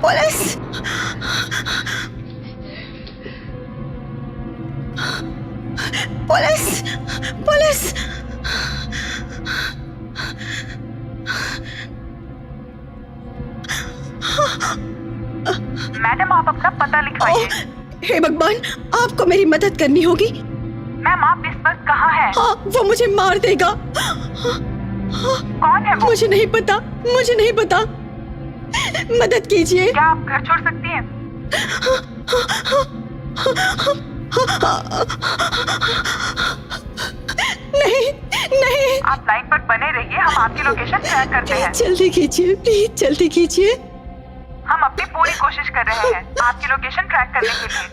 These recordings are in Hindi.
पुलिस! पुलिस! पुलिस! मैडम, आप अपना पता लिखवाइए। हे भगवान, आपको मेरी मदद करनी होगी। मैम, आप इस वक्त कहाँ हैं? हाँ, वो मुझे मार देगा। कौन है वो? मुझे नहीं पता, मुझे नहीं पता। मदद कीजिए। क्या आप घर छोड़ सकती हैं? नहीं, नहीं। आप लाइन पर बने रहिए, हम आपकी लोकेशन ट्रैक करते हैं। जल्दी कीजिए, प्लीज जल्दी कीजिए। हम अपनी पूरी कोशिश कर रहे हैं आपकी लोकेशन ट्रैक करने के लिए।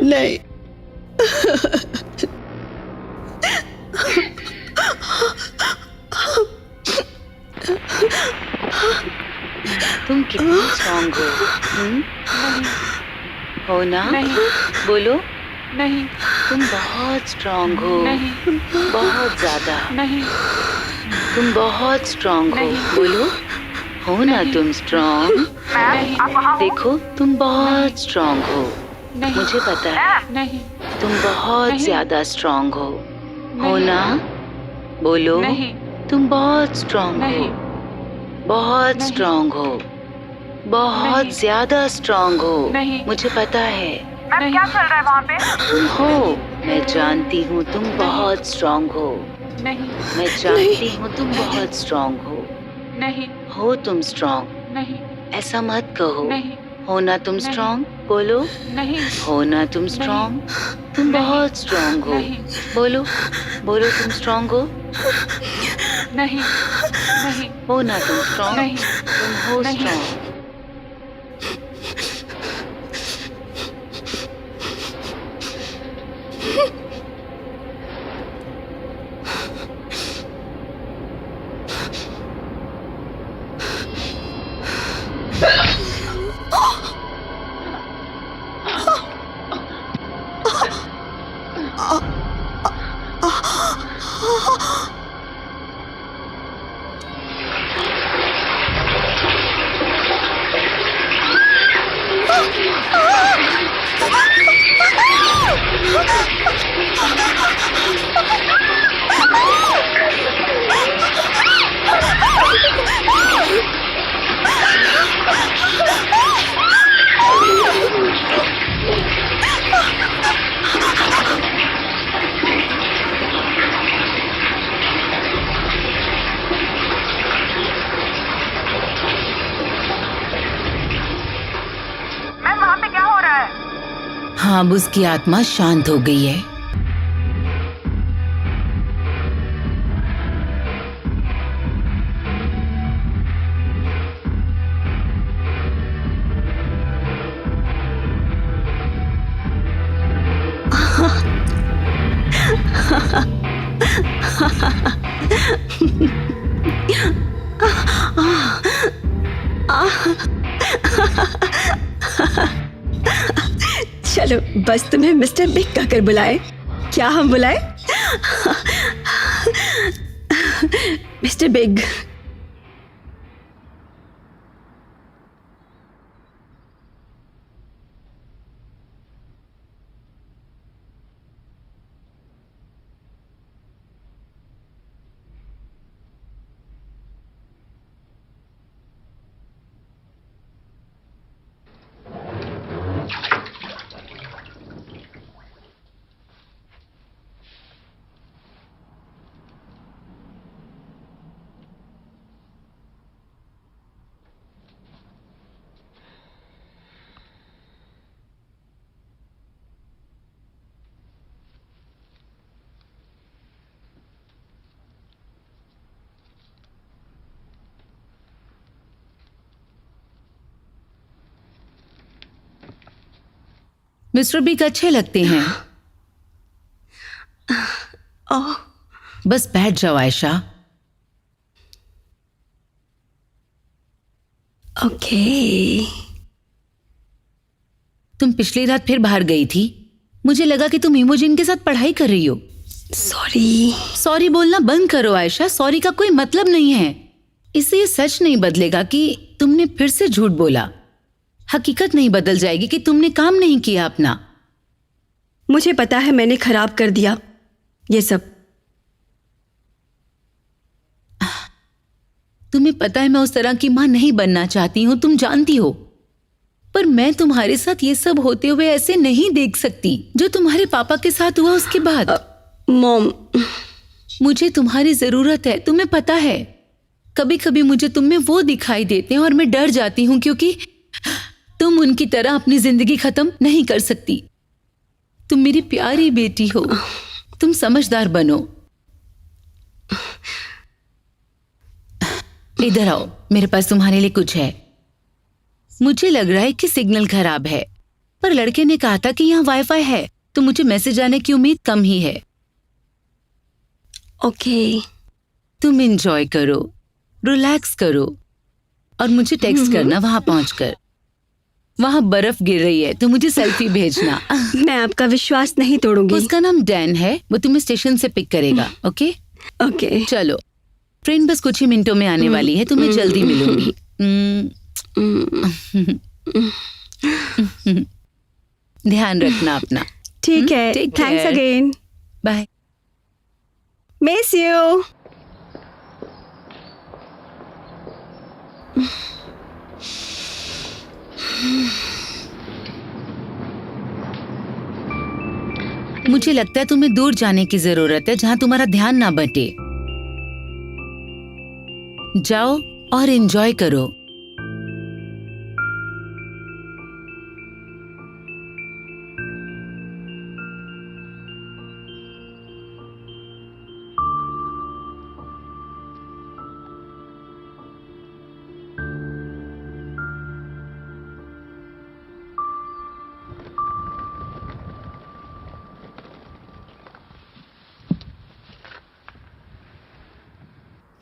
नहीं। तुम कितनी स्ट्रांग हो? नहीं, हो ना? नहीं। बोलो। नहीं, तुम बहुत स्ट्रांग हो। नहीं, बहुत ज्यादा। नहीं। तुम बहुत स्ट्रांग हो। नहीं। बोलो। हो ना नहीं। तुम स्ट्रांग? मैम, आप वहाँ हो? देखो, तुम बहुत स्ट्रांग हो। नहीं। मुझे पता है नहीं, तुम बहुत नहीं। ज्यादा स्ट्रांग हो। हो नहीं। ना? बोलो। नहीं, तुम बहुत स्ट्रांग हो। नहीं। बहुत नहीं। स्ट्रांग हो। बहुत नहीं। ज्यादा स्ट्रांग हो। नहीं। मुझे पता है मैम, नहीं। क्या चल रहा है वहाँ पे? तुम हो। मैं जानती हूँ तुम बहुत स्ट्रांग हो। नहीं, मैं जानती हूँ तुम बहुत स्ट्रांग हो। नहीं, हो तुम स्ट्रांग। नहीं, ऐसा मत कहो। नहीं, हो ना तुम नहीं। स्ट्रांग? बोलो। नहीं, हो ना तुम स्ट्रांग? तुम नहीं। बहुत स्ट्रांग हो। नहीं। बोलो। बोलो तुम स्ट्रांग हो। नहीं, नहीं, हो ना तुम स्ट्रांग? नहीं। तुम हो नहीं। स्ट्रांग। मैम, वहाँ पे क्या हो रहा है? हाँ, अब उसकी आत्मा शांत हो गई है। चलो, बस तुम्हें मिस्टर बिग कहकर बुलाए। क्या हम बुलाए? Mister big. मिस्टर बिग अच्छे लगते हैं। ओह, बस बैठ जाओ आयशा। ओके। तुम पिछली रात फिर बाहर गई थी। मुझे लगा कि तुम इमोजिन के साथ पढ़ाई कर रही हो। सॉरी बोलना बंद करो आयशा। सॉरी का कोई मतलब नहीं है। इससे ये सच नहीं बदलेगा कि तुमने फिर से झूठ बोला। हकीकत नहीं बदल जाएगी कि तुमने काम नहीं किया अपना। मुझे पता है मैंने खराब कर दिया ये सब। तुम्हें पता है मैं उस तरह की माँ नहीं बनना चाहती हूँ, तुम जानती हो। पर मैं तुम्हारे साथ ये सब होते हुए ऐसे नहीं देख सकती जो तुम्हारे पापा के साथ हुआ उसके बाद। मॉम, मुझे तुम्हारी जरूरत है, तुम्हें पता है। कभी कभी मुझे तुम में वो दिखाई देते हैं और मैं डर जाती हूँ क्योंकि तुम उनकी तरह अपनी जिंदगी खत्म नहीं कर सकती। तुम मेरी प्यारी बेटी हो, तुम समझदार बनो। इधर आओ, मेरे पास तुम्हारे लिए कुछ है। मुझे लग रहा है कि सिग्नल खराब है, पर लड़के ने कहा था कि यहाँ वाईफाई है, तो मुझे मैसेज आने की उम्मीद कम ही है। ओके। तुम एंजॉय करो, रिलैक्स करो और मुझे टेक्स्ट करना वहां पहुंचकर। वहां बर्फ गिर रही है तो मुझे सेल्फी भेजना। मैं आपका विश्वास नहीं तोड़ूंगी। उसका नाम डैन है, वो तुम्हें स्टेशन से पिक करेगा। Okay okay. चलो, ट्रेन बस कुछ ही मिनटों में आने वाली है, तुम्हें जल्दी मिलूंगी। ध्यान रखना अपना। ठीक है, Take thanks care. Again. Bye. Miss you. मुझे लगता है तुम्हें दूर जाने की जरूरत है जहां तुम्हारा ध्यान ना बटे। जाओ और एंजॉय करो।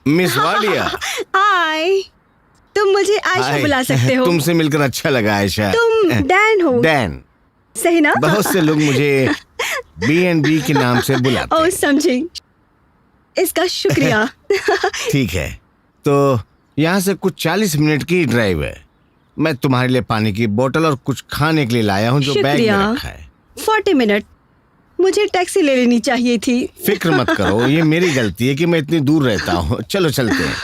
मिस वाडिया। हाय, तुम मुझे आयशा हाय। बुला सकते हो। तुमसे मिलकर अच्छा लगा आयशा। तुम डैन हो। डैन। सही ना? बहुत से लोग मुझे B&B के नाम से बुलाते ओह, हैं। समझी। इसका शुक्रिया। ठीक है, तो यहाँ से कुछ 40 मिनट की ड्राइव है। मैं तुम्हारे लिए पानी की बोतल और कुछ खाने के लिए लाया हूँ जो बैग में शुक्रिया। रखा है। 40 मिनट। मुझे टैक्सी ले लेनी चाहिए थी। फिक्र मत करो, ये मेरी गलती है कि मैं इतनी दूर रहता हूँ। चलो चलते हैं।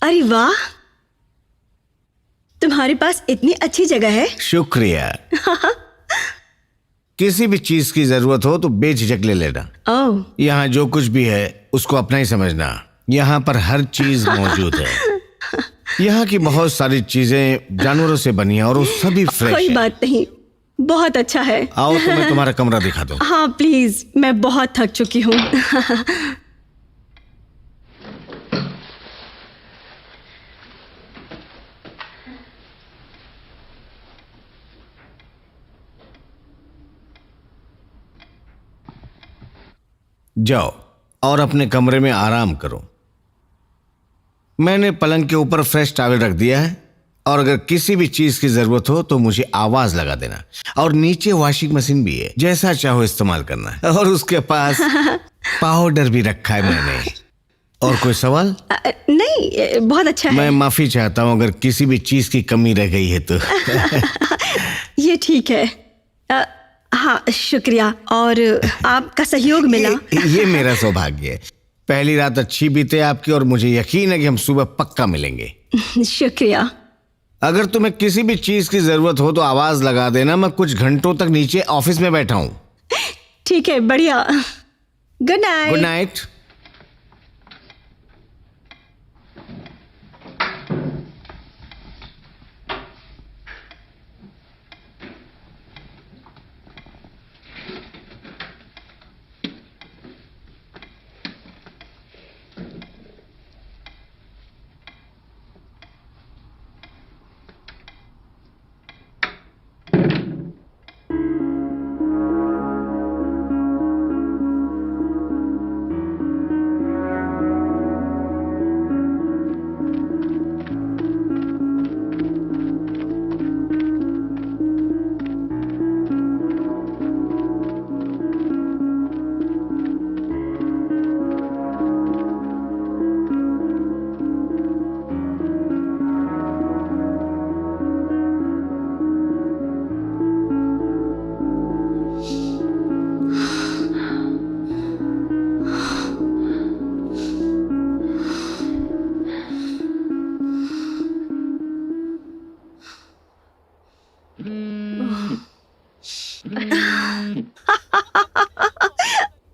अरे वाह, तुम्हारे पास इतनी अच्छी जगह है। शुक्रिया। किसी भी चीज की जरूरत हो तो बेझिझक ले लेना। ओह, यहाँ जो कुछ भी है उसको अपना ही समझना। यहाँ पर हर चीज मौजूद है। यहाँ की बहुत सारी चीजें जानवरों से बनी है और वो सभी फ्रेश कोई है। बात नहीं, बहुत अच्छा है। आओ तो मैं तुम्हारा कमरा दिखा दूं। हाँ प्लीज, मैं बहुत थक चुकी हूँ। जाओ और अपने कमरे में आराम करो। मैंने पलंग के ऊपर फ्रेश टॉवल रख दिया है और अगर किसी भी चीज की जरूरत हो तो मुझे आवाज लगा देना। और नीचे वॉशिंग मशीन भी है, जैसा चाहो इस्तेमाल करना। और उसके पास पाउडर भी रखा है मैंने। और कोई सवाल? नहीं, बहुत अच्छा मैं है। माफी चाहता हूँ अगर किसी भी चीज की कमी रह गई है तो। ये ठीक है। हाँ, शुक्रिया। और आपका सहयोग मिला। ये मेरा सौभाग्य है। पहली रात अच्छी बीते आपकी, और मुझे यकीन है कि हम सुबह पक्का मिलेंगे। शुक्रिया। अगर तुम्हें किसी भी चीज की जरूरत हो तो आवाज लगा देना, मैं कुछ घंटों तक नीचे ऑफिस में बैठा हूँ। ठीक है, बढ़िया। Good night. Good night.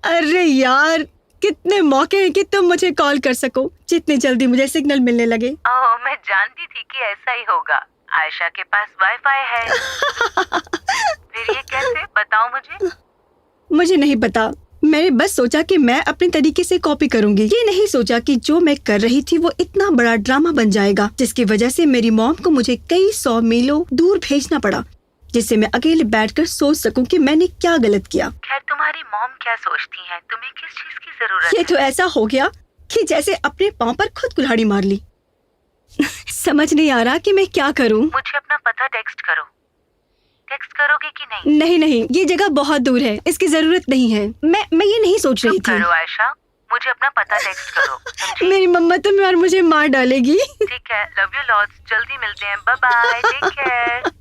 अरे यार, कितने मौके हैं कि तुम मुझे कॉल कर सको। जितनी जल्दी मुझे सिग्नल मिलने लगे। ओह, मैं जानती थी कि ऐसा ही होगा। आयशा के पास वाईफाई है। फिर ये कैसे, बताओ मुझे। मुझे नहीं पता, मैंने बस सोचा कि मैं अपने तरीके से कॉपी करूंगी। ये नहीं सोचा कि जो मैं कर रही थी वो इतना बड़ा ड्रामा बन जाएगा, जिसकी वजह से मेरी मॉम को मुझे कई 100 मीलों दूर भेजना पड़ा, जिससे मैं अकेले बैठकर सोच सकूं कि मैंने क्या गलत किया। खैर, तुम्हारी मॉम क्या सोचती हैं? तुम्हें किस चीज की जरूरत ये है? तो ऐसा हो गया कि जैसे अपने पाँव पर खुद कुल्हाड़ी मार ली। समझ नहीं आ रहा कि मैं क्या करूं। मुझे अपना पता टेक्स्ट करो। टेक्स्ट करोगे कि नहीं? नहीं नहीं, ये जगह बहुत दूर है, इसकी जरूरत नहीं है। मैं ये नहीं सोच रही चुप थी। करो आयशा, मुझे अपना पता टेक्स्ट करो, समझी? मेरी मम्मा तो यार मुझे मार डालेगी। ठीक है, लव यू लॉट्स, जल्दी मिलते हैं, बाय बाय, टेक केयर।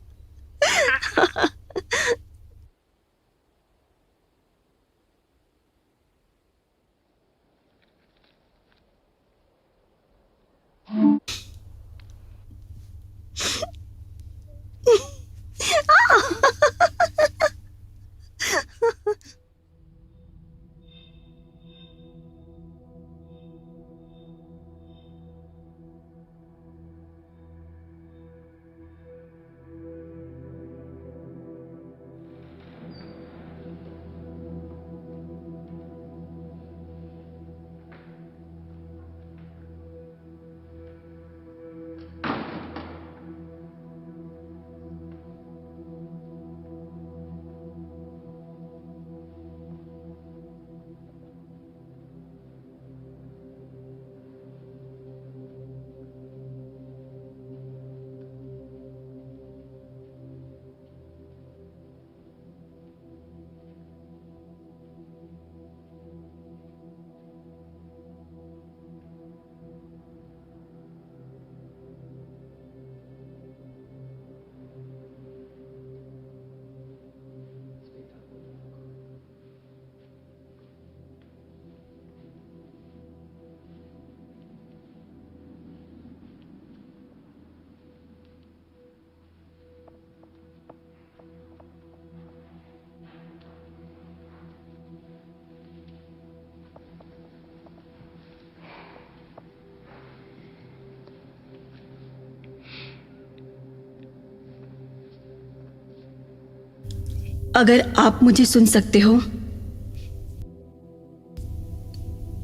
अगर आप मुझे सुन सकते हो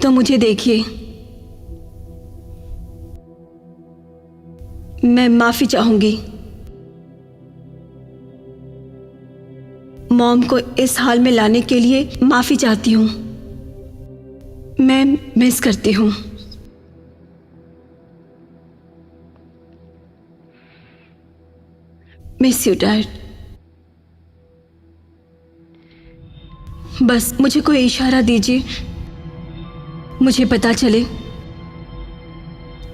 तो मुझे देखिए। मैं माफी चाहूंगी। मॉम को इस हाल में लाने के लिए माफी चाहती हूं। मैं मिस करती हूं। Miss you dad. बस मुझे कोई इशारा दीजिए, मुझे पता चले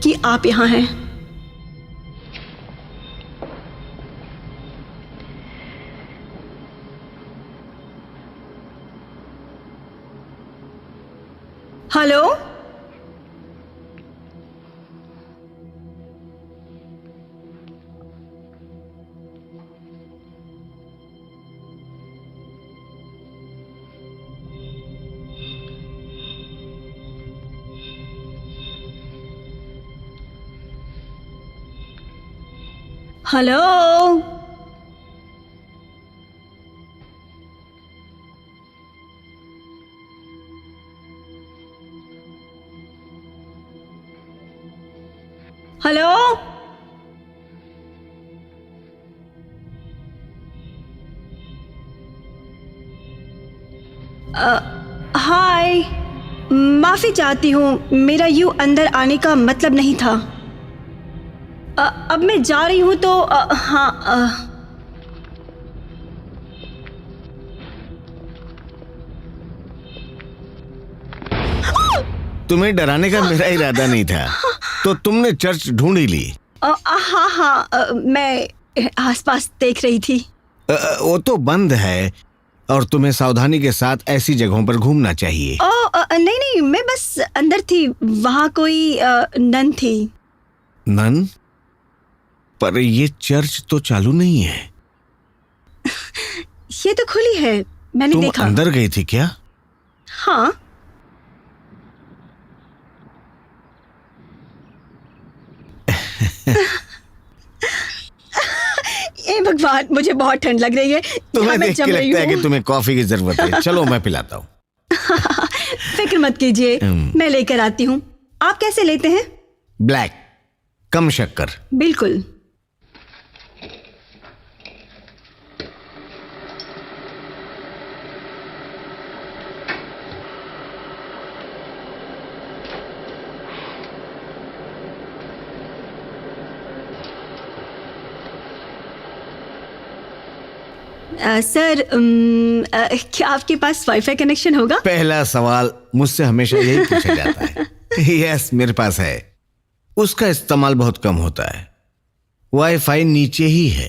कि आप यहां हैं। Hello hello. हेलो। हाय, माफी चाहती हूँ, मेरा यूं अंदर आने का मतलब नहीं था। अब मैं जा रही हूँ तो हाँ। तुम्हें डराने का मेरा इरादा नहीं था, तो तुमने चर्च ढूंढ ही ली। हाँ हाँ, मैं आसपास देख रही थी। वो तो बंद है और तुम्हें सावधानी के साथ ऐसी जगहों पर घूमना चाहिए। नहीं नहीं, मैं बस अंदर थी, वहाँ कोई नन थी। नन? पर ये चर्च तो चालू नहीं है। ये तो खुली है, मैंने तुम देखा। अंदर गई थी क्या? हाँ। ए भगवान, मुझे बहुत ठंड लग रही है। तुम्हें यहाँ मैं देख के जम रही लगता है कि हूँ। तुम्हें कॉफी की जरूरत है। चलो मैं पिलाता हूँ। फिक्र मत कीजिए, मैं लेकर आती हूँ। आप कैसे लेते हैं? ब्लैक, कम शक्कर। बिल्कुल। सर, क्या आपके पास वाईफाई कनेक्शन होगा? पहला सवाल मुझसे हमेशा यही पूछा जाता है। यस, मेरे पास है। उसका इस्तेमाल बहुत कम होता है। वाईफाई नीचे ही है,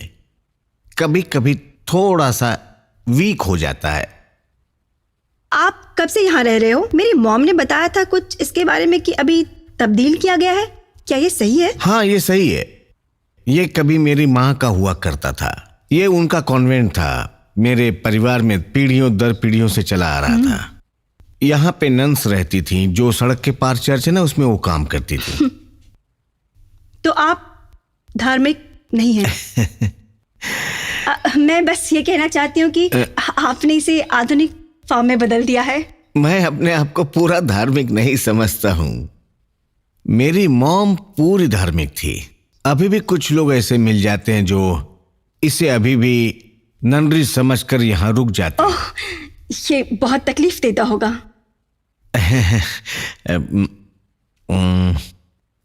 कभी कभी थोड़ा सा वीक हो जाता है। आप कब से यहाँ रह रहे हो? मेरी मॉम ने बताया था कुछ इसके बारे में कि अभी तब्दील किया गया है। क्या ये सही है? हाँ, ये सही है। ये कभी मेरी माँ का हुआ करता था। ये उनका कॉन्वेंट था। मेरे परिवार में पीढ़ियों दर पीढ़ियों से चला आ रहा था। यहाँ पे नन्स रहती थीं, जो सड़क के पार चर्च है ना, उसमें वो काम करती थी। तो आप धार्मिक नहीं हैं। मैं बस ये कहना चाहती हूँ कि आपने इसे आधुनिक फॉर्म में बदल दिया है। मैं अपने आप को पूरा धार्मिक नहीं समझता हूँ। मेरी मॉम पूरी धार्मिक थी। अभी भी कुछ लोग ऐसे मिल जाते हैं जो इसे अभी भी ननरी समझकर यहाँ रुक जाते हैं। ये बहुत तकलीफ देता होगा।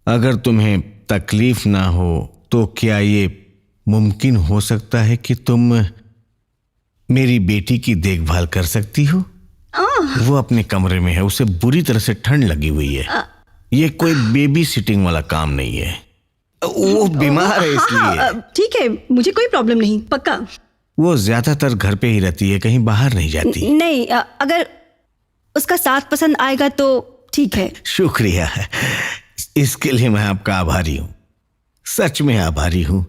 अगर तुम्हें तकलीफ ना हो तो क्या ये मुमकिन हो सकता है कि तुम मेरी बेटी की देखभाल कर सकती हो? वो अपने कमरे में है, उसे बुरी तरह से ठंड लगी हुई है। ये कोई बेबी सिटिंग वाला काम नहीं है। वो बीमार है इसलिए। ठीक है, मुझे कोई प्रॉब्लम नहीं, पक्का। वो ज्यादातर घर पे ही रहती है, कहीं बाहर नहीं जाती। नहीं, अगर उसका साथ पसंद आएगा तो ठीक है। शुक्रिया, इसके लिए मैं आपका आभारी हूँ, सच में आभारी हूँ।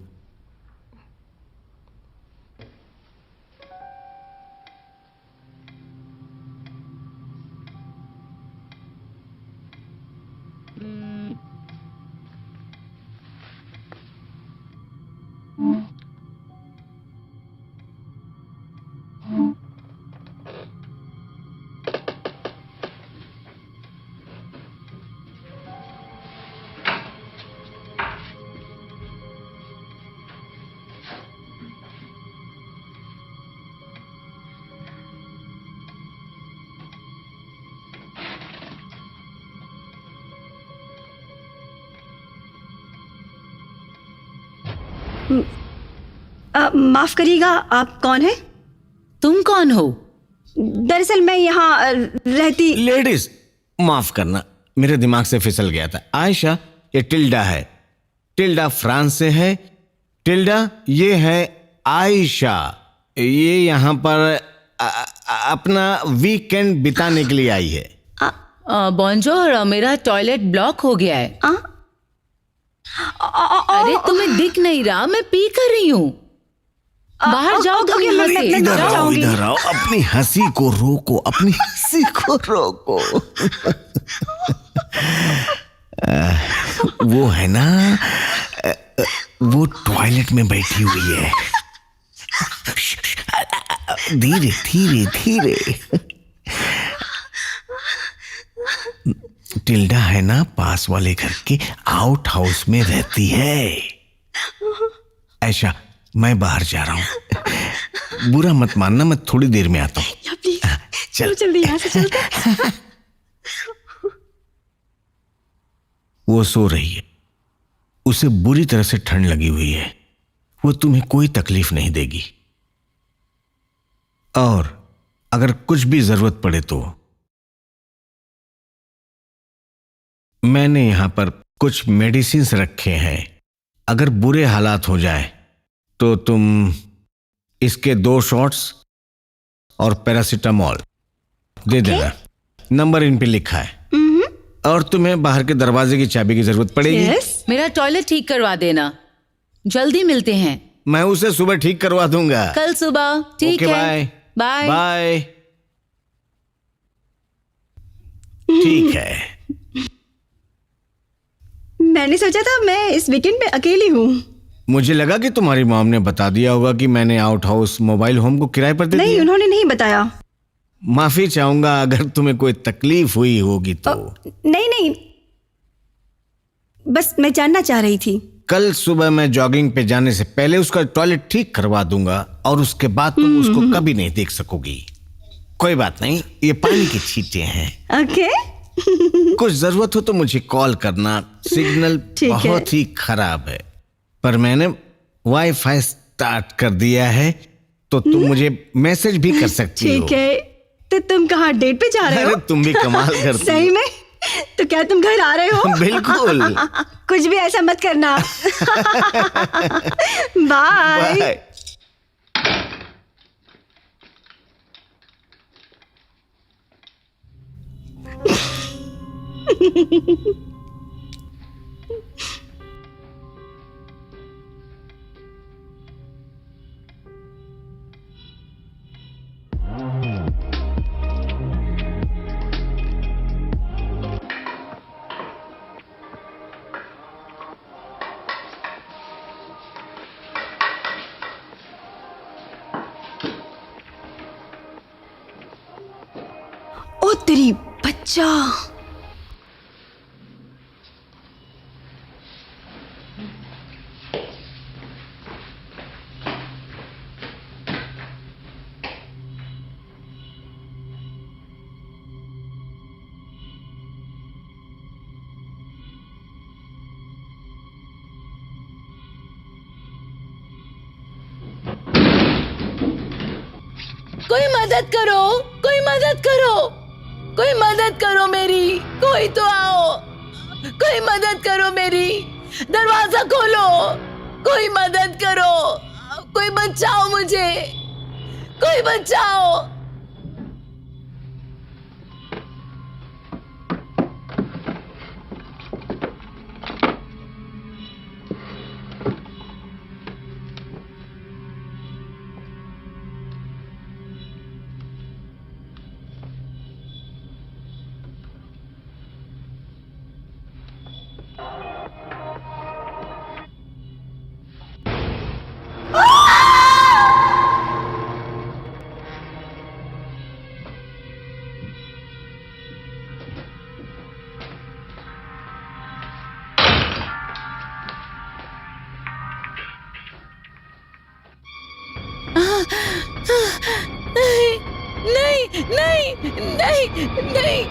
माफ करिएगा, आप कौन हैं? तुम कौन हो? दरअसल मैं यहाँ रहती। लेडीज, माफ करना, मेरे दिमाग से फिसल गया था। आयशा, ये टिल्डा है। टिल्डा फ्रांस से है। टिल्डा, ये है आयशा। ये यहाँ पर अपना वीकेंड बिताने के लिए आई है। बॉन्जोर, मेरा टॉयलेट ब्लॉक हो गया है। अरे तुम्हें दिख नहीं रहा, मैं पी कर रही हूँ। बाहर जाओ तुम यहाँ से। इधर आओ, जाऊंगी। इधर आओ। अपनी हंसी को रोको, अपनी हंसी को रोको। वो है ना, वो टॉयलेट में बैठी हुई है। धीरे धीरे धीरे। टिल्डा है ना, पास वाले घर के आउट हाउस में रहती है। ऐशा, मैं बाहर जा रहा हूँ, बुरा मत मानना, मैं थोड़ी देर में आता हूँ। या प्लीज चल जल्दी यहाँ से चलते हैं। वो सो रही है, उसे बुरी तरह से ठंड लगी हुई है। वो तुम्हें कोई तकलीफ नहीं देगी, और अगर कुछ भी जरूरत पड़े तो मैंने यहां पर कुछ मेडिसिन्स रखे हैं। अगर बुरे हालात हो जाए तो तुम इसके 2 शॉट्स और पैरासीटामोल दे देना। नंबर इन पे लिखा है। और तुम्हें बाहर के दरवाजे की चाबी की जरूरत पड़ेगी। Yes? मेरा टॉयलेट ठीक करवा देना, जल्दी मिलते हैं। मैं उसे सुबह ठीक करवा दूंगा। कल सुबह, ठीक ओके, है। Bye bye. बाय। ठीक है। मैंने सोचा था मैं इस वीकेंड पे अकेली हूँ। मुझे लगा कि तुम्हारी मॉम ने बता दिया होगा कि मैंने आउट हाउस मोबाइल होम को किराए पर दे नहीं, दिया। उन्होंने नहीं बताया। माफी चाहूंगा अगर तुम्हें कोई तकलीफ हुई होगी तो। नहीं नहीं, बस मैं जानना चाह रही थी। कल सुबह मैं जॉगिंग पे जाने से पहले उसका टॉयलेट ठीक करवा दूंगा, और उसके बाद तुम उसको कभी नहीं देख सकोगी। कोई बात नहीं, ये पानी की छींटे हैं। ओके। कुछ जरूरत हो तो मुझे कॉल करना। सिग्नल ठीक है। बहुत ही खराब है, पर मैंने वाईफाई स्टार्ट कर दिया है, तो तुम मुझे मैसेज भी कर सकती हो। ठीक है, तो तुम कहाँ डेट पे जा रहे अरे हो? तुम भी कमाल करती सही में? तो क्या तुम घर आ रहे हो? हो। बिल्कुल। कुछ भी ऐसा मत करना। बाय। बाय। ओ तेरी बच्चा। कोई मदद करो, कोई मदद करो, कोई मदद करो मेरी, कोई तो आओ, कोई मदद करो मेरी, दरवाजा खोलो, कोई मदद करो, कोई बचाओ मुझे, कोई बचाओ। नहीं नहीं नहीं नहीं नहीं।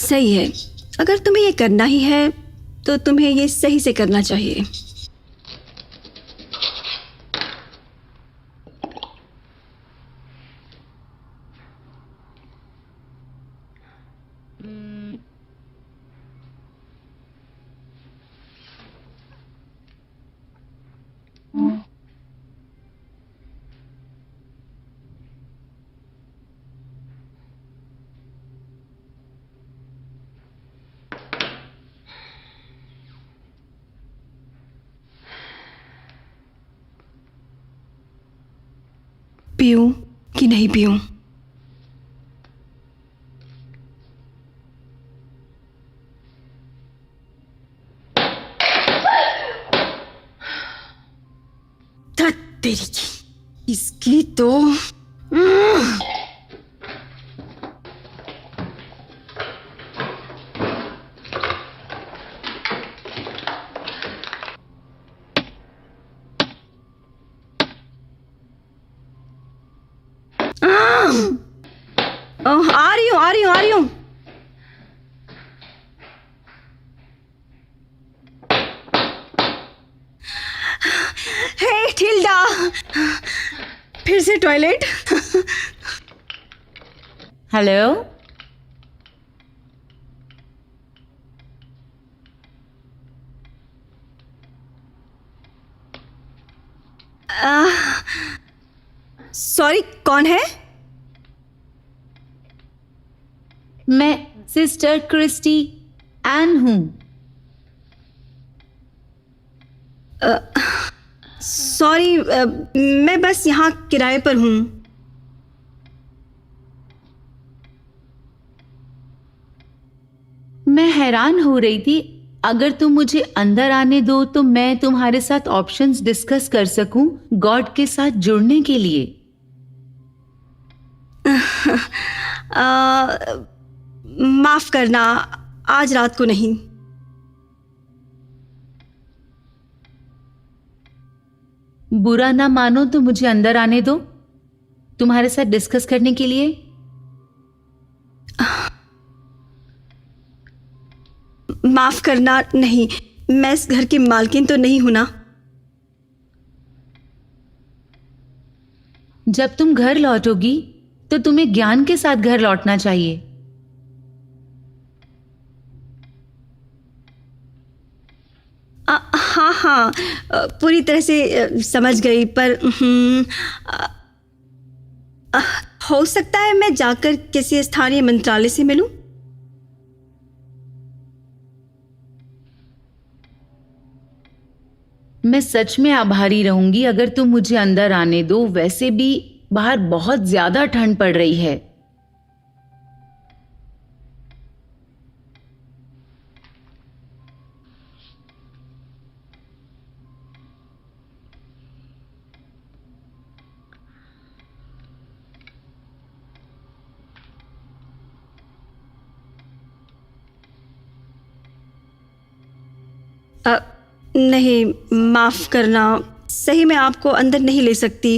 सही है। अगर तुम्हें ये करना ही है तो तुम्हें ये सही से करना चाहिए। पीऊं कि नहीं पीऊं? तेरी की इसकी तो आ रही हूँ। हे टिल्डा, फिर से टॉयलेट? हेलो। सॉरी, कौन है? मैं सिस्टर क्रिस्टी एन हूँ। सॉरी, मैं बस यहाँ किराए पर हूँ। मैं हैरान हो रही थी, अगर तुम मुझे अंदर आने दो तो मैं तुम्हारे साथ ऑप्शंस डिस्कस कर सकूं गॉड के साथ जुड़ने के लिए। माफ करना, आज रात को नहीं। बुरा ना मानो तो मुझे अंदर आने दो तुम्हारे साथ डिस्कस करने के लिए। माफ करना नहीं, मैं इस घर की मालकिन तो नहीं हूं ना। जब तुम घर लौटोगी तो तुम्हें ज्ञान के साथ घर लौटना चाहिए। हाँ, पूरी तरह से समझ गई, पर हो सकता है मैं जाकर किसी स्थानीय मंत्रालय से मिलूं। मैं सच में आभारी रहूंगी अगर तुम मुझे अंदर आने दो। वैसे भी बाहर बहुत ज्यादा ठंड पड़ रही है। नहीं, माफ करना, सही में आपको अंदर नहीं ले सकती।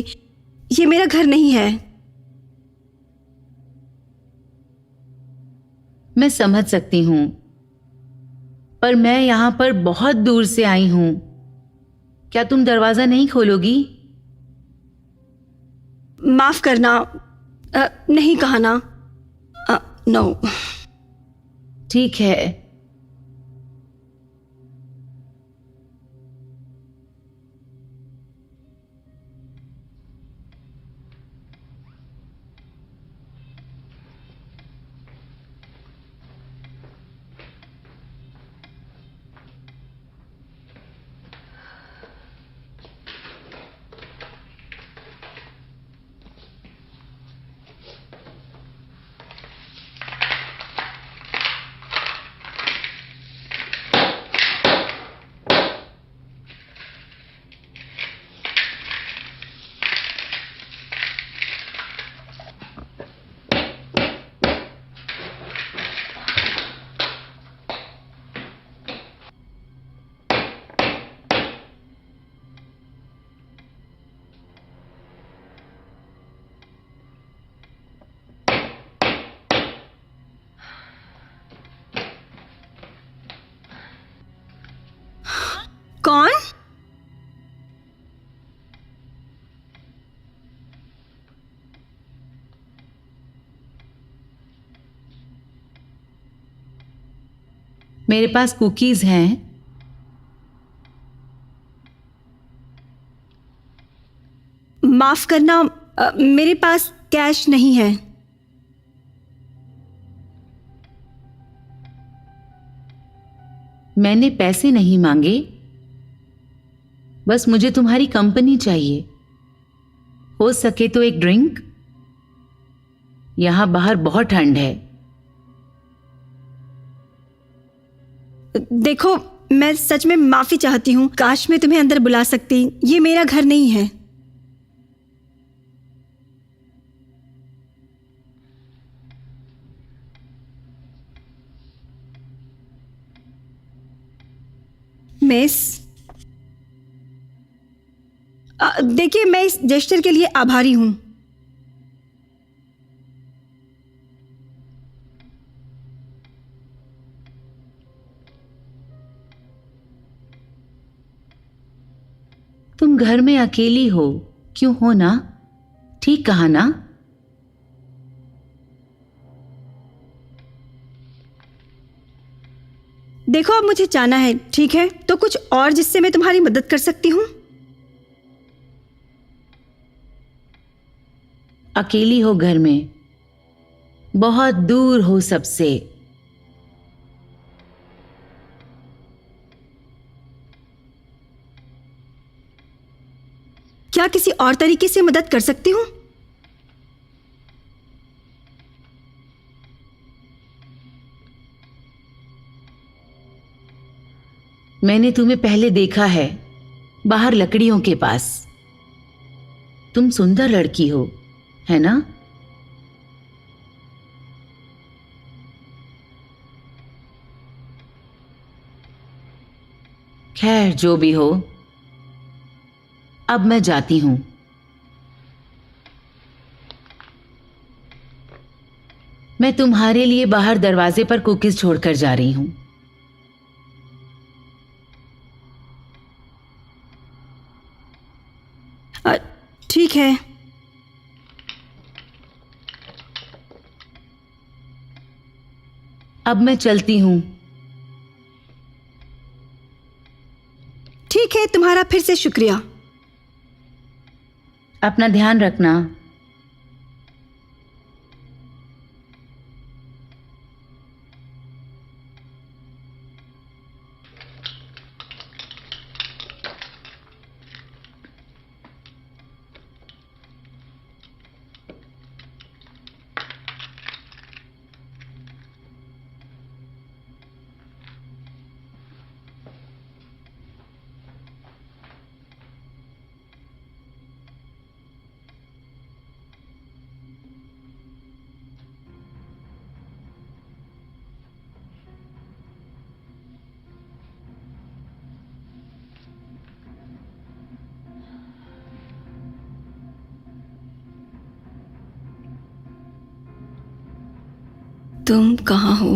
ये मेरा घर नहीं है। मैं समझ सकती हूँ, पर मैं यहाँ पर बहुत दूर से आई हूँ। क्या तुम दरवाजा नहीं खोलोगी? माफ करना, नहीं कहा ना। नो। ठीक है। कौन? मेरे पास कुकीज हैं। माफ करना, मेरे पास कैश नहीं है। मैंने पैसे नहीं मांगे, बस मुझे तुम्हारी कंपनी चाहिए। हो सके तो एक ड्रिंक। यहां बाहर बहुत ठंड है। देखो, मैं सच में माफी चाहती हूँ। काश मैं तुम्हें अंदर बुला सकती। ये मेरा घर नहीं है। मिस, देखिए, मैं इस जेस्चर के लिए आभारी हूं। तुम घर में अकेली हो, क्यों हो ना? ठीक कहा ना? देखो, अब मुझे जाना है, ठीक है? तो कुछ और जिससे मैं तुम्हारी मदद कर सकती हूँ? अकेली हो घर में, बहुत दूर हो सबसे। क्या किसी और तरीके से मदद कर सकती हूँ? मैंने तुम्हें पहले देखा है बाहर लकड़ियों के पास। तुम सुंदर लड़की हो, है ना? खैर, जो भी हो, अब मैं जाती हूं। मैं तुम्हारे लिए बाहर दरवाजे पर कुकीज छोड़कर जा रही हूं। ठीक है। अब मैं चलती हूं। ठीक है, तुम्हारा फिर से शुक्रिया। अपना ध्यान रखना। तुम कहाँ हो?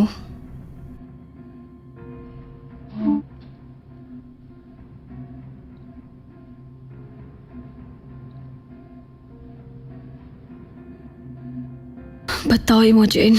बताओ मुझे।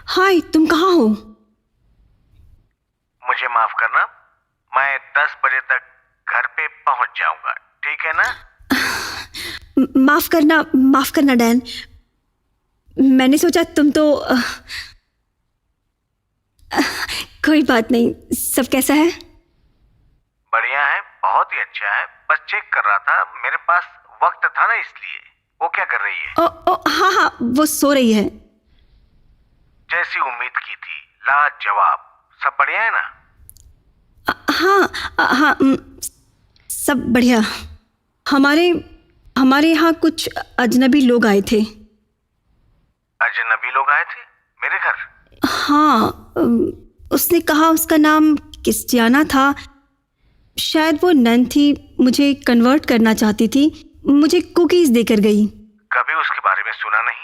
हाय, तुम कहाँ हो? मुझे माफ करना, मैं 10 बजे तक घर पे पहुंच जाऊंगा, ठीक है ना? माफ करना डैन। मैंने सोचा तुम तो कोई बात नहीं। सब कैसा है? बढ़िया है, बहुत ही अच्छा है। बस चेक कर रहा था, मेरे पास वक्त था ना, इसलिए। वो क्या कर रही है? ओ हाँ हाँ, वो सो रही है। जैसी उम्मीद की थी, लाजवाब। सब बढ़िया है ना? हाँ, सब बढ़िया। हमारे यहाँ कुछ अजनबी लोग आए थे। अजनबी लोग आए थे मेरे घर? हाँ, उसने कहा उसका नाम क्रिस्टियाना था। शायद वो नन थी, मुझे कन्वर्ट करना चाहती थी। मुझे कुकीज देकर गई। कभी उसके बारे में सुना नहीं।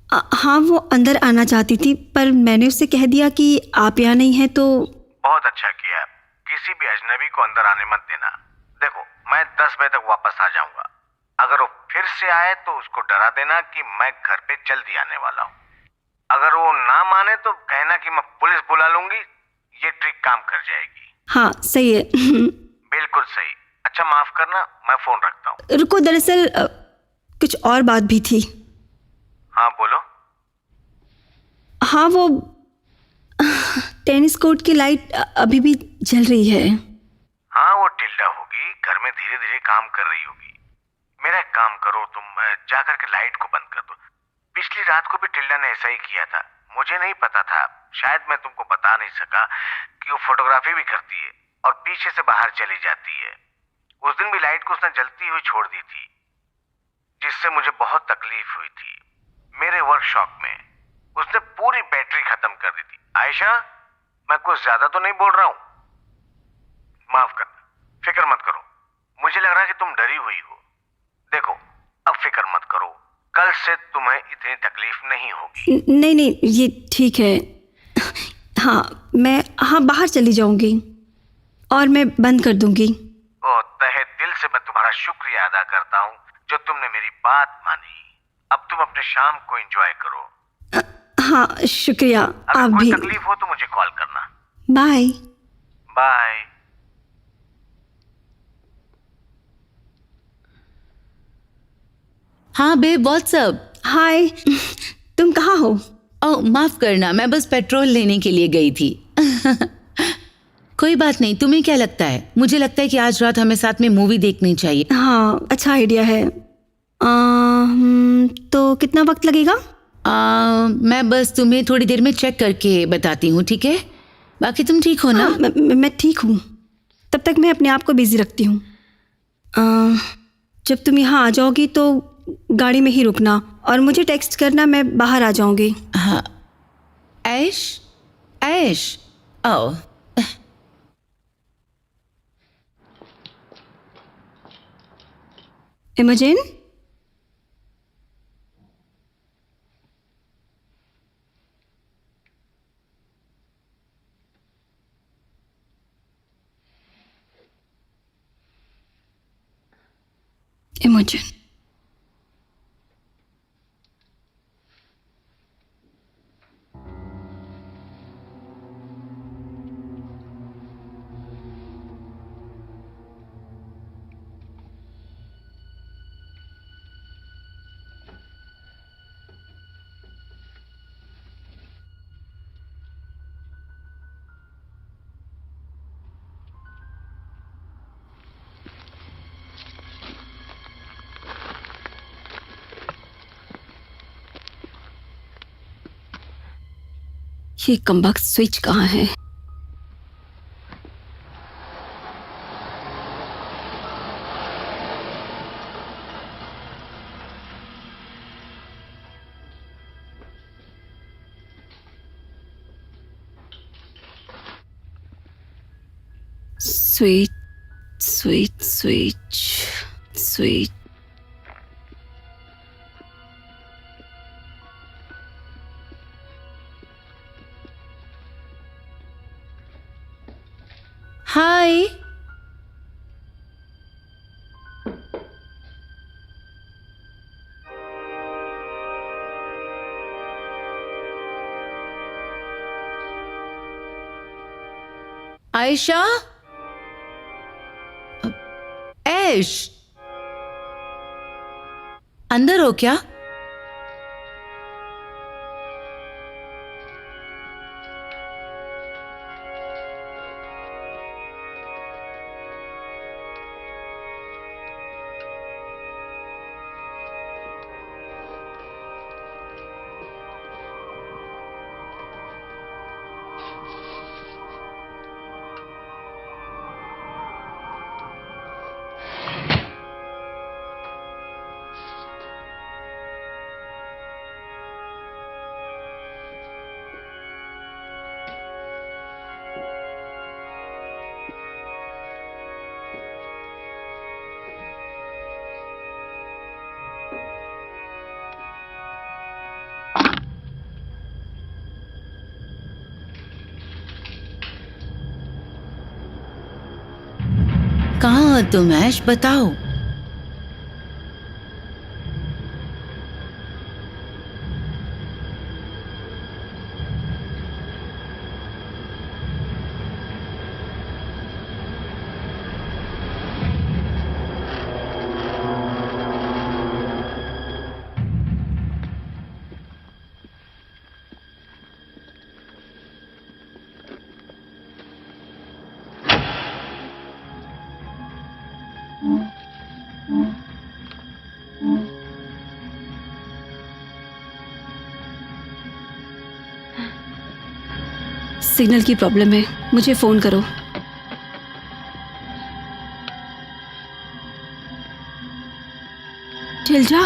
हाँ, वो अंदर आना चाहती थी, पर मैंने उससे कह दिया कि आप यहाँ नहीं हैं तो। बहुत अच्छा किया। किसी भी अजनबी को अंदर आने मत देना। देखो, मैं 10 बजे तक वापस आ जाऊंगा। अगर वो फिर से आए तो उसको डरा देना कि मैं घर पे जल्दी आने वाला हूँ। अगर वो ना माने तो कहना कि मैं पुलिस बुला लूंगी। ये ट्रिक काम कर जाएगी। हाँ, सही है। बिल्कुल सही। अच्छा, माफ करना, मैं फोन रखता हूँ। रुको, दरअसल कुछ और बात भी थी। हाँ, बोलो। हाँ, वो टेनिस कोर्ट की लाइट अभी भी जल रही है। हाँ, वो टिल्डा होगी, घर में धीरे धीरे काम कर रही होगी। मेरा एक काम करो, तुम जाकर के लाइट को बंद कर दो। पिछली रात को भी टिल्डा ने ऐसा ही किया था। मुझे नहीं पता था, शायद मैं तुमको बता नहीं सका कि वो फोटोग्राफी भी करती है और पीछे से बाहर चली जाती है। उस दिन भी लाइट को उसने जलती हुई छोड़ दी थी, जिससे मुझे बहुत तकलीफ हुई थी। मेरे वर्कशॉप में उसने पूरी बैटरी खत्म कर दी थी। आयशा, मैं कुछ ज्यादा तो नहीं बोल रहा हूँ? माफ करना, फिक्र मत करो। मुझे लग रहा है कि तुम डरी हुई हो। देखो, अब फिक्र मत करो, कल से तुम्हें इतनी तकलीफ नहीं होगी। नहीं, ये ठीक है। हाँ, बाहर चली जाऊंगी और मैं बंद कर दूंगी। ओ, तहे दिल से मैं तुम्हारा शुक्रिया अदा करता हूँ जो तुमने मेरी बात मानी। अब तुम अपने शाम को एंजॉय करो। हाँ, शुक्रिया। अगर आप कोई भी। तकलीफ हो तो मुझे कॉल करना। बाय। बाय। हाँ बेब, व्हाट्सअप। हाय, तुम कहाँ हो? ओह, माफ करना, मैं बस पेट्रोल लेने के लिए गई थी। कोई बात नहीं। तुम्हें क्या लगता है? मुझे लगता है कि आज रात हमें साथ में मूवी देखनी चाहिए। हाँ, अच्छा आइडिया है। तो कितना वक्त लगेगा? मैं बस तुम्हें थोड़ी देर में चेक करके बताती हूँ, ठीक है? बाकी तुम ठीक हो ना? हाँ, मैं ठीक हूँ। तब तक मैं अपने आप को बिजी रखती हूँ। जब तुम यहाँ आ जाओगी तो गाड़ी में ही रुकना और मुझे टेक्स्ट करना, मैं बाहर आ जाऊंगी। हाँ। ऐश। ओह, इमोजिन, इमोजन। ये कमबख्त स्विच कहाँ है? Switch switch switch switch. Hi. Ayesha, Aish, अंदर हो क्या? कहाँ हो तुम ऐश, बताओ। सिग्नल की प्रॉब्लम है, मुझे फोन करो। टिल्डा,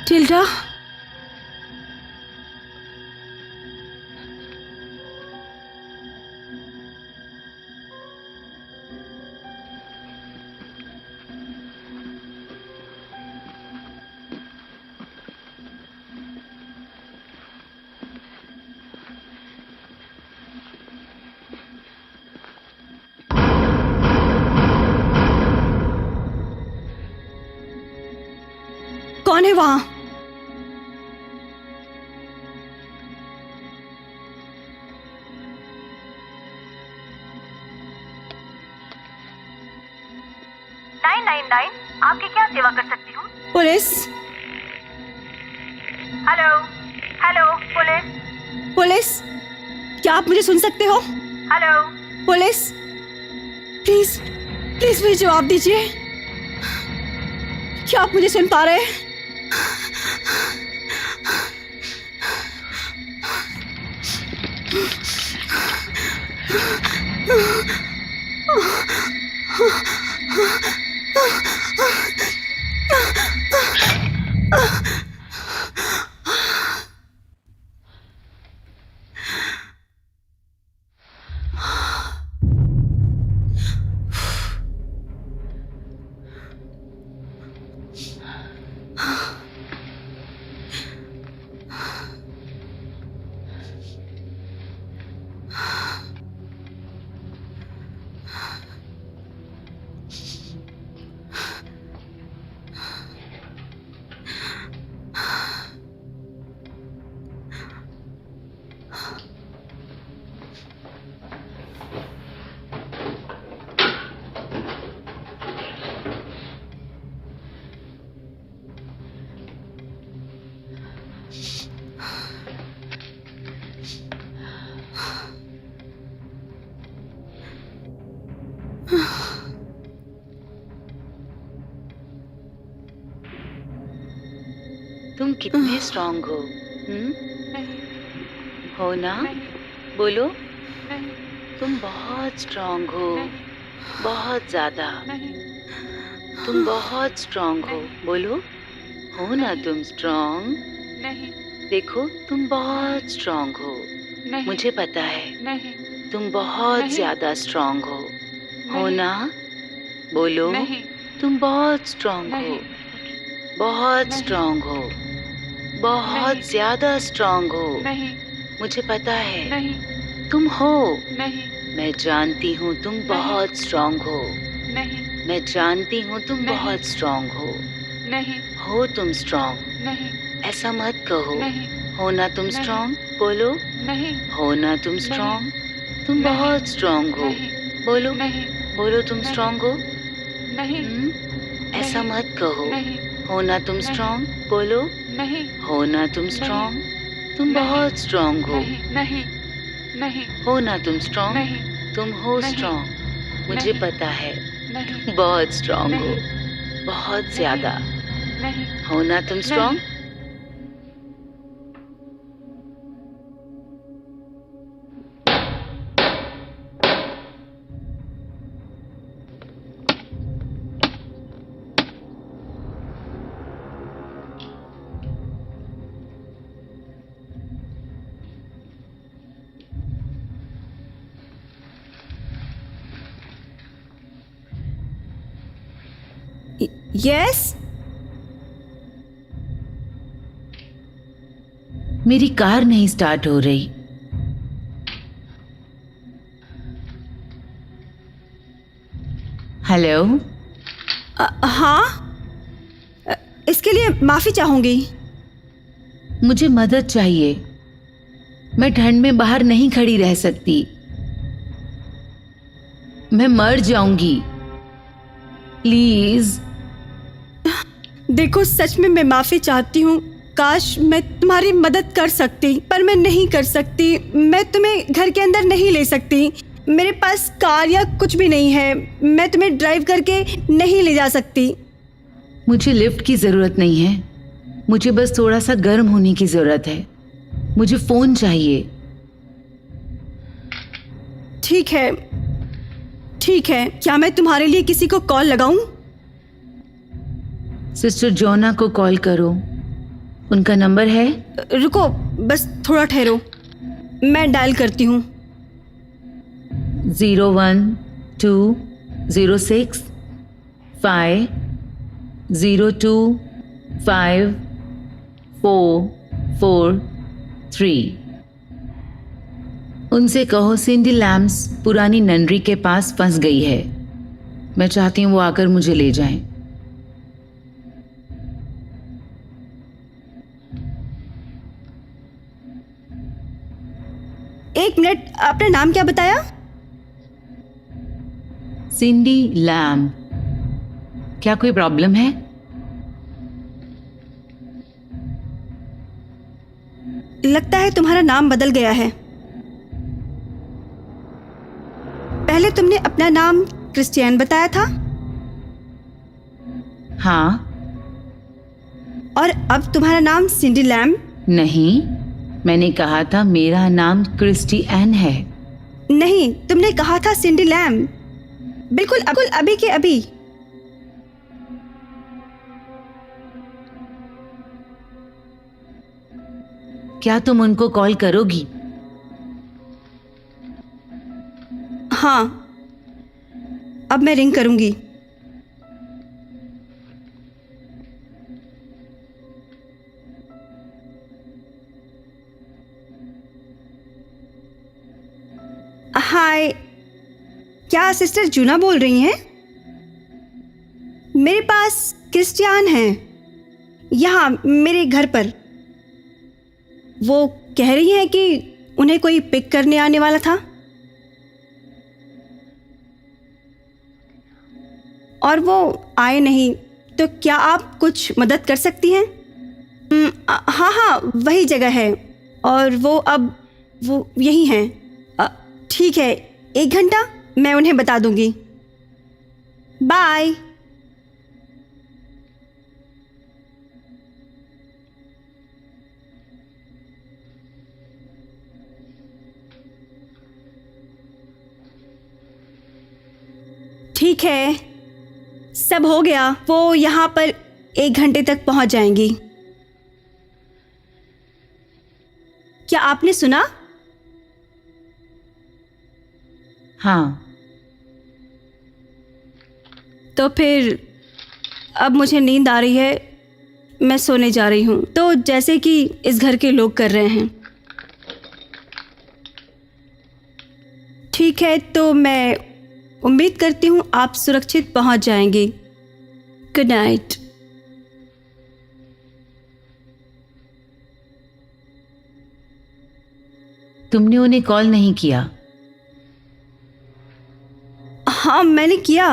टिल्डा, कौन है वहां? आपकी क्या सेवा कर सकती हूँ? Police, hello hello police police, क्या आप मुझे सुन सकते हो? हेलो। पुलिस, प्लीज प्लीज मुझे जवाब दीजिए। क्या आप मुझे सुन पा रहे हैं? तुम कितने स्ट्रांग हो? हो ना? बोलो। तुम बहुत स्ट्रांग हो, बहुत ज्यादा। तुम बहुत स्ट्रांग हो। बोलो। हो ना तुम स्ट्रांग? देखो, तुम बहुत स्ट्रांग हो। मुझे पता है तुम बहुत ज्यादा स्ट्रांग हो ना? बोलो। तुम बहुत स्ट्रांग हो, बहुत स्ट्रांग हो, बहुत ज्यादा स्ट्रांग हो। मुझे पता है तुम हो। मैं जानती हूँ तुम बहुत स्ट्रांग हो। मैं जानती हूँ तुम बहुत स्ट्रांग हो तुम स्ट्रांग। ऐसा मत कहो। हो ना तुम स्ट्रांग? बोलो। हो ना तुम स्ट्रांग? तुम बहुत स्ट्रांग हो। बोलो। बोलो तुम स्ट्रांग हो। ऐसा मत कहो। हो ना तुम स्ट्रांग? बोलो। हो ना तुम स्ट्रांग? तुम बहुत स्ट्रांग हो। हो ना तुम स्ट्रांग? तुम हो स्ट्रांग। मुझे पता है तुम बहुत स्ट्रांग हो, बहुत ज्यादा। हो ना तुम स्ट्रांग? यस। मेरी कार नहीं स्टार्ट हो रही। हेलो। हाँ, इसके लिए माफी चाहूंगी। मुझे मदद चाहिए। मैं ठंड में बाहर नहीं खड़ी रह सकती। मैं मर जाऊंगी। प्लीज। देखो, सच में मैं माफी चाहती हूँ। काश मैं तुम्हारी मदद कर सकती, पर मैं नहीं कर सकती। मैं तुम्हें घर के अंदर नहीं ले सकती। मेरे पास कार या कुछ भी नहीं है। मैं तुम्हें ड्राइव करके नहीं ले जा सकती। मुझे लिफ्ट की जरूरत नहीं है। मुझे बस थोड़ा सा गर्म होने की जरूरत है। मुझे फोन चाहिए। ठीक है, ठीक है। क्या मैं तुम्हारे लिए किसी को कॉल लगाऊं? सिस्टर जोना को कॉल करो। उनका नंबर है? रुको, बस थोड़ा ठहरो, मैं डायल करती हूँ। 01206 5025443। उनसे कहो सिंडी लैम्स पुरानी ननरी के पास फंस गई है। मैं चाहती हूँ वो आकर मुझे ले जाएं। एक मिनट, आपने नाम क्या बताया? सिंडी लैम। क्या कोई प्रॉब्लम है? लगता है तुम्हारा नाम बदल गया है। पहले तुमने अपना नाम क्रिस्टियन बताया था हाँ। और अब तुम्हारा नाम सिंडी लैम। नहीं, मैंने कहा था मेरा नाम क्रिस्टी एन है। नहीं, तुमने कहा था सिंडी लैम। बिल्कुल अभी के अभी। क्या तुम उनको कॉल करोगी? हाँ, अब मैं रिंग करूंगी। हाय, क्या सिस्टर जूना बोल रही हैं? मेरे पास क्रिस्टियान हैं यहाँ मेरे घर पर। वो कह रही हैं कि उन्हें कोई पिक करने आने वाला था और वो आए नहीं। तो क्या आप कुछ मदद कर सकती हैं? हाँ हाँ, वही जगह है और वो यही हैं। ठीक है, 1 घंटा, मैं उन्हें बता दूंगी। बाय। ठीक है, सब हो गया। वो यहाँ पर 1 घंटे तक पहुँच जाएंगी। क्या आपने सुना? हाँ। तो फिर अब मुझे नींद आ रही है, मैं सोने जा रही हूँ। तो जैसे कि इस घर के लोग कर रहे हैं। ठीक है, तो मैं उम्मीद करती हूँ आप सुरक्षित पहुँच जाएंगी। Good night. तुमने उन्हें कॉल नहीं किया? हाँ, मैंने किया।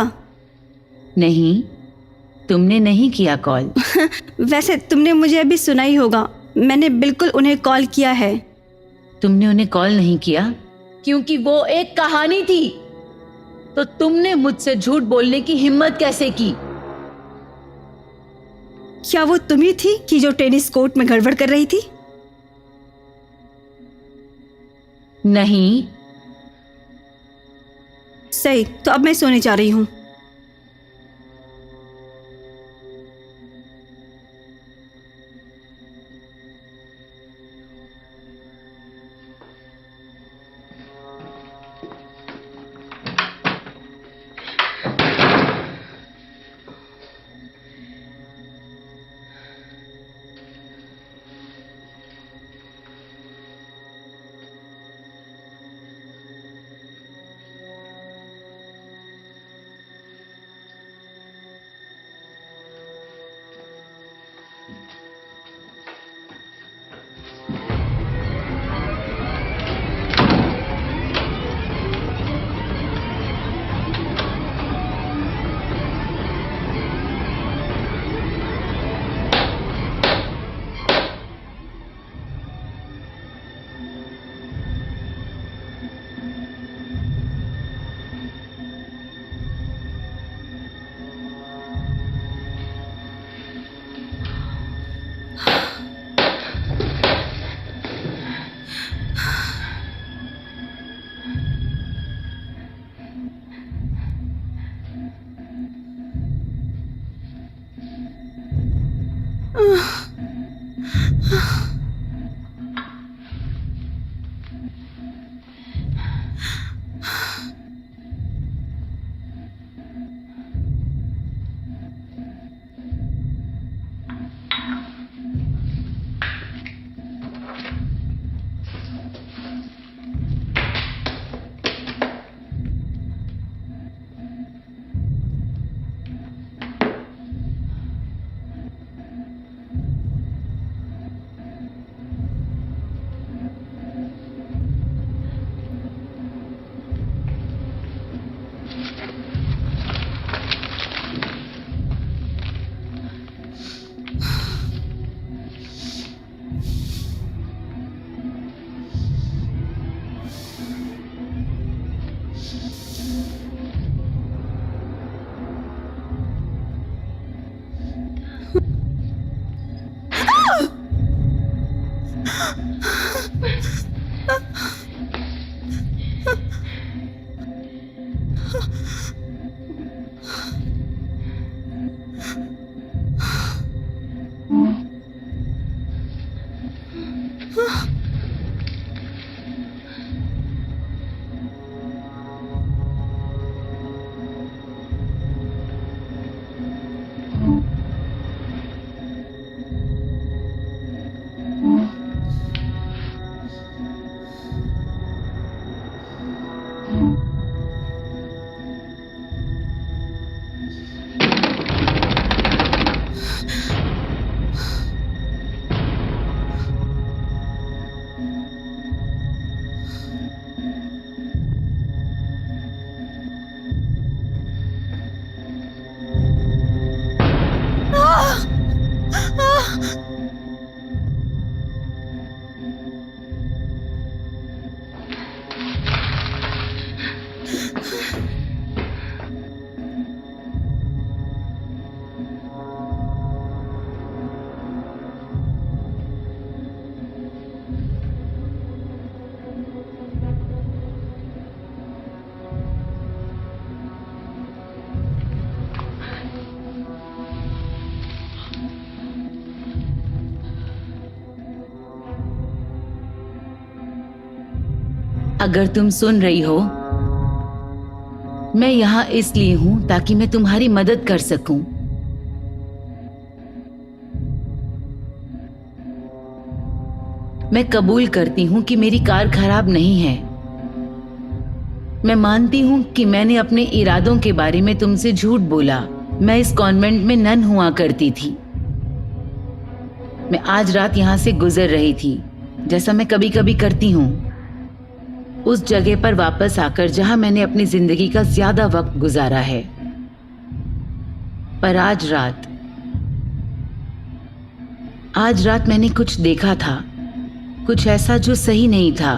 नहीं, तुमने नहीं किया कॉल। वैसे तुमने मुझे अभी सुना ही होगा, मैंने बिल्कुल उन्हें कॉल किया है। तुमने उन्हें कॉल नहीं किया क्योंकि वो एक कहानी थी। तो तुमने मुझसे झूठ बोलने की हिम्मत कैसे की? क्या वो तुम ही थी कि जो टेनिस कोर्ट में गड़बड़ कर रही थी? नहीं। सही, तो अब मैं सोने जा रही हूँ। अगर तुम सुन रही हो, मैं यहाँ इसलिए हूं ताकि मैं तुम्हारी मदद कर सकूं। मैं कबूल करती हूं कि मेरी कार खराब नहीं है। मैं मानती हूं कि मैंने अपने इरादों के बारे में तुमसे झूठ बोला। मैं इस कॉन्वेंट में नन हुआ करती थी। मैं आज रात यहाँ से गुजर रही थी, जैसा मैं कभी कभी करती हूँ, उस जगह पर वापस आकर जहां मैंने अपनी जिंदगी का ज्यादा वक्त गुजारा है। पर आज रात मैंने कुछ देखा था, कुछ ऐसा जो सही नहीं था।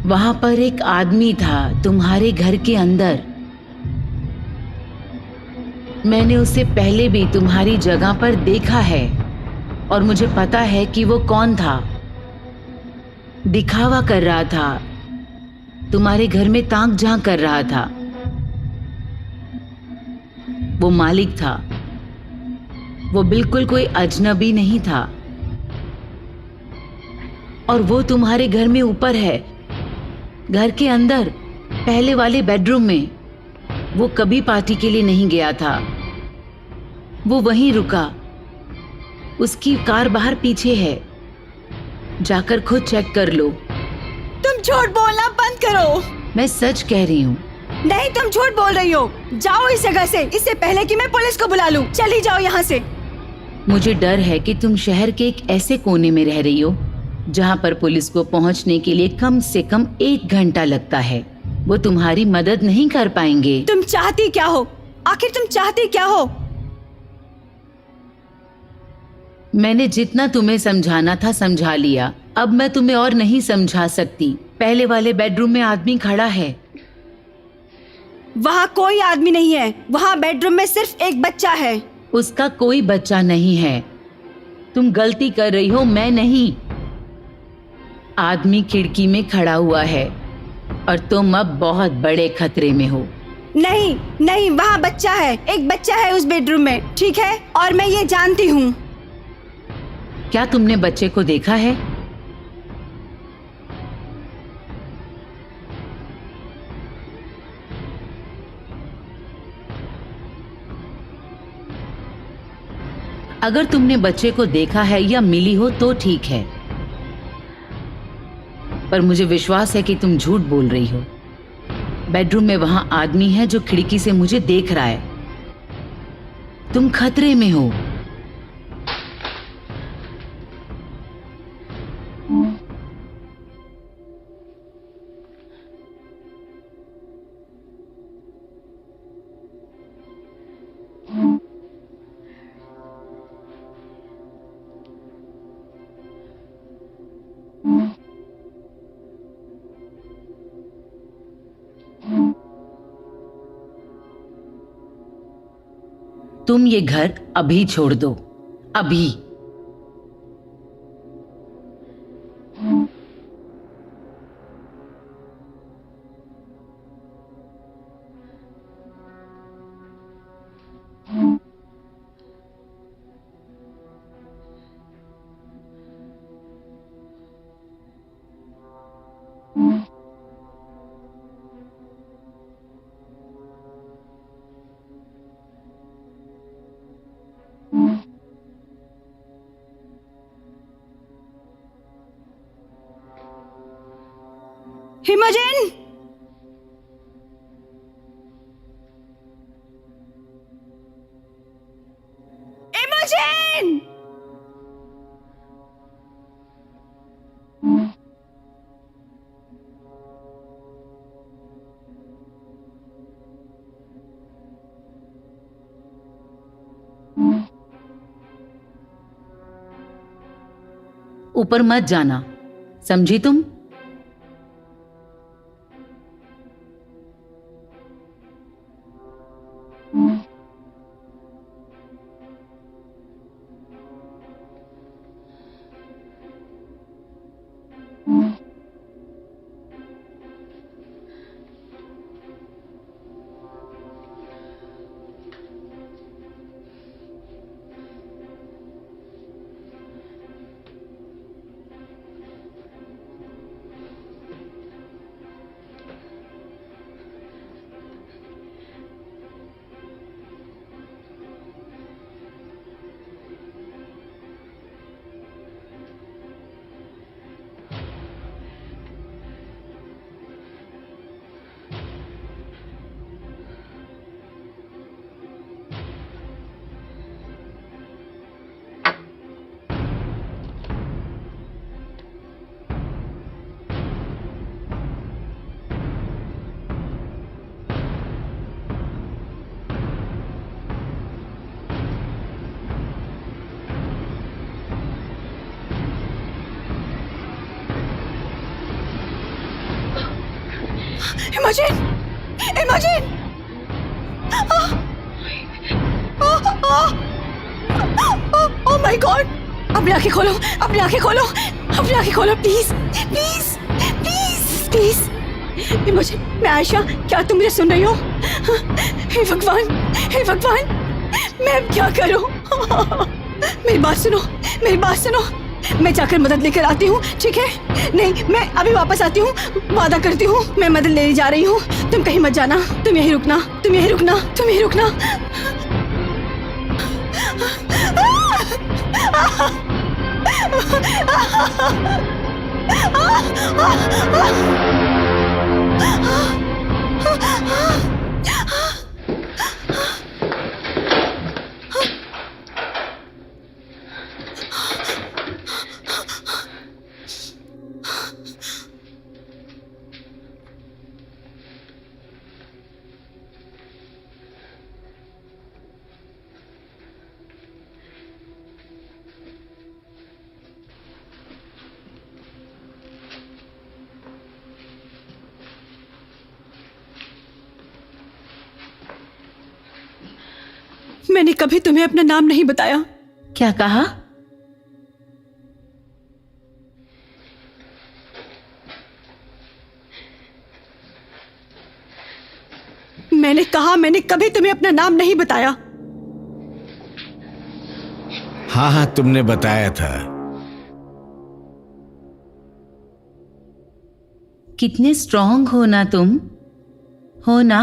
वहां पर एक आदमी था तुम्हारे घर के अंदर। मैंने उसे पहले भी तुम्हारी जगह पर देखा है और मुझे पता है कि वो कौन था। दिखावा कर रहा था, तुम्हारे घर में ताक झांक कर रहा था। वो मालिक था, वो बिल्कुल कोई अजनबी नहीं था। और वो तुम्हारे घर में ऊपर है, घर के अंदर, पहले वाले बेडरूम में। वो कभी पार्टी के लिए नहीं गया था, वो वहीं रुका। उसकी कार बाहर पीछे है, जाकर खुद चेक कर लो। तुम झूठ बोलना बंद करो। मैं सच कह रही हूँ। नहीं, तुम झूठ बोल रही हो। जाओ इस जगह से, इससे पहले कि मैं पुलिस को बुला लूं। चली जाओ यहाँ से। मुझे डर है कि तुम शहर के एक ऐसे कोने में रह रही हो जहाँ पर पुलिस को पहुँचने के लिए कम से कम 1 घंटा लगता है। वो तुम्हारी मदद नहीं कर पाएंगे। तुम चाहती क्या हो? आखिर तुम चाहती क्या हो? मैंने जितना तुम्हें समझाना था समझा लिया। अब मैं तुम्हें और नहीं समझा सकती। पहले वाले बेडरूम में आदमी खड़ा है। वहाँ कोई आदमी नहीं है। वहाँ बेडरूम में सिर्फ एक बच्चा है। उसका कोई बच्चा नहीं है। तुम गलती कर रही हो, मैं नहीं। आदमी खिड़की में खड़ा हुआ है और तुम अब बहुत बड़े खतरे में हो। नहीं नहीं, वहाँ बच्चा है। एक बच्चा है उस बेडरूम में, ठीक है? और मैं ये जानती हूँ। क्या तुमने बच्चे को देखा है? अगर तुमने बच्चे को देखा है या मिली हो तो ठीक है, पर मुझे विश्वास है कि तुम झूठ बोल रही हो। बेडरूम में वहां आदमी है जो खिड़की से मुझे देख रहा है। तुम खतरे में हो। तुम ये घर अभी छोड़ दो, अभी। इमोजिन! इमोजिन! ऊपर मत जाना, समझी तुम? इमोजिन, इमोजिन, ओह माय गॉड! अपनी आंखें खोलो, अपनी आंखें खोलो, अपनी आंखें खोलो, प्लीज, प्लीज, प्लीज, प्लीज। इमोजिन, मैं आयशा, क्या तुम मुझे सुन रही हो? हे भगवान, हे भगवान, मैं अब क्या करूं? मेरी बात सुनो, मेरी बात सुनो। मैं जाकर मदद लेकर आती हूँ, ठीक है? नहीं, मैं अभी वापस आती हूँ, वादा करती हूँ। मैं मदद लेने जा रही हूँ, तुम कहीं मत जाना, तुम यहीं रुकना, तुम यहीं रुकना, तुम यहीं रुकना। मैंने कभी तुम्हें अपना नाम नहीं बताया। क्या कहा? मैंने कहा मैंने कभी तुम्हें अपना नाम नहीं बताया। हाँ हाँ, तुमने बताया था। कितने स्ट्रांग हो ना तुम, हो ना?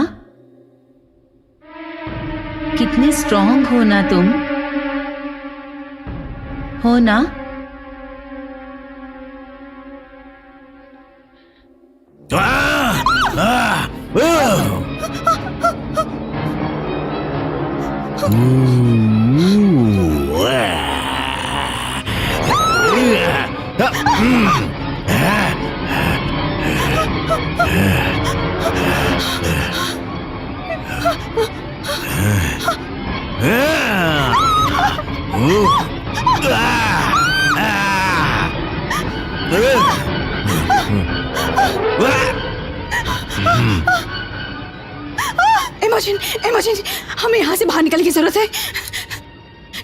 कितने स्ट्रांग हो ना तुम, हो ना? इमोजिन, इमोजिन, हमें यहाँ से बाहर निकलने की जरूरत है,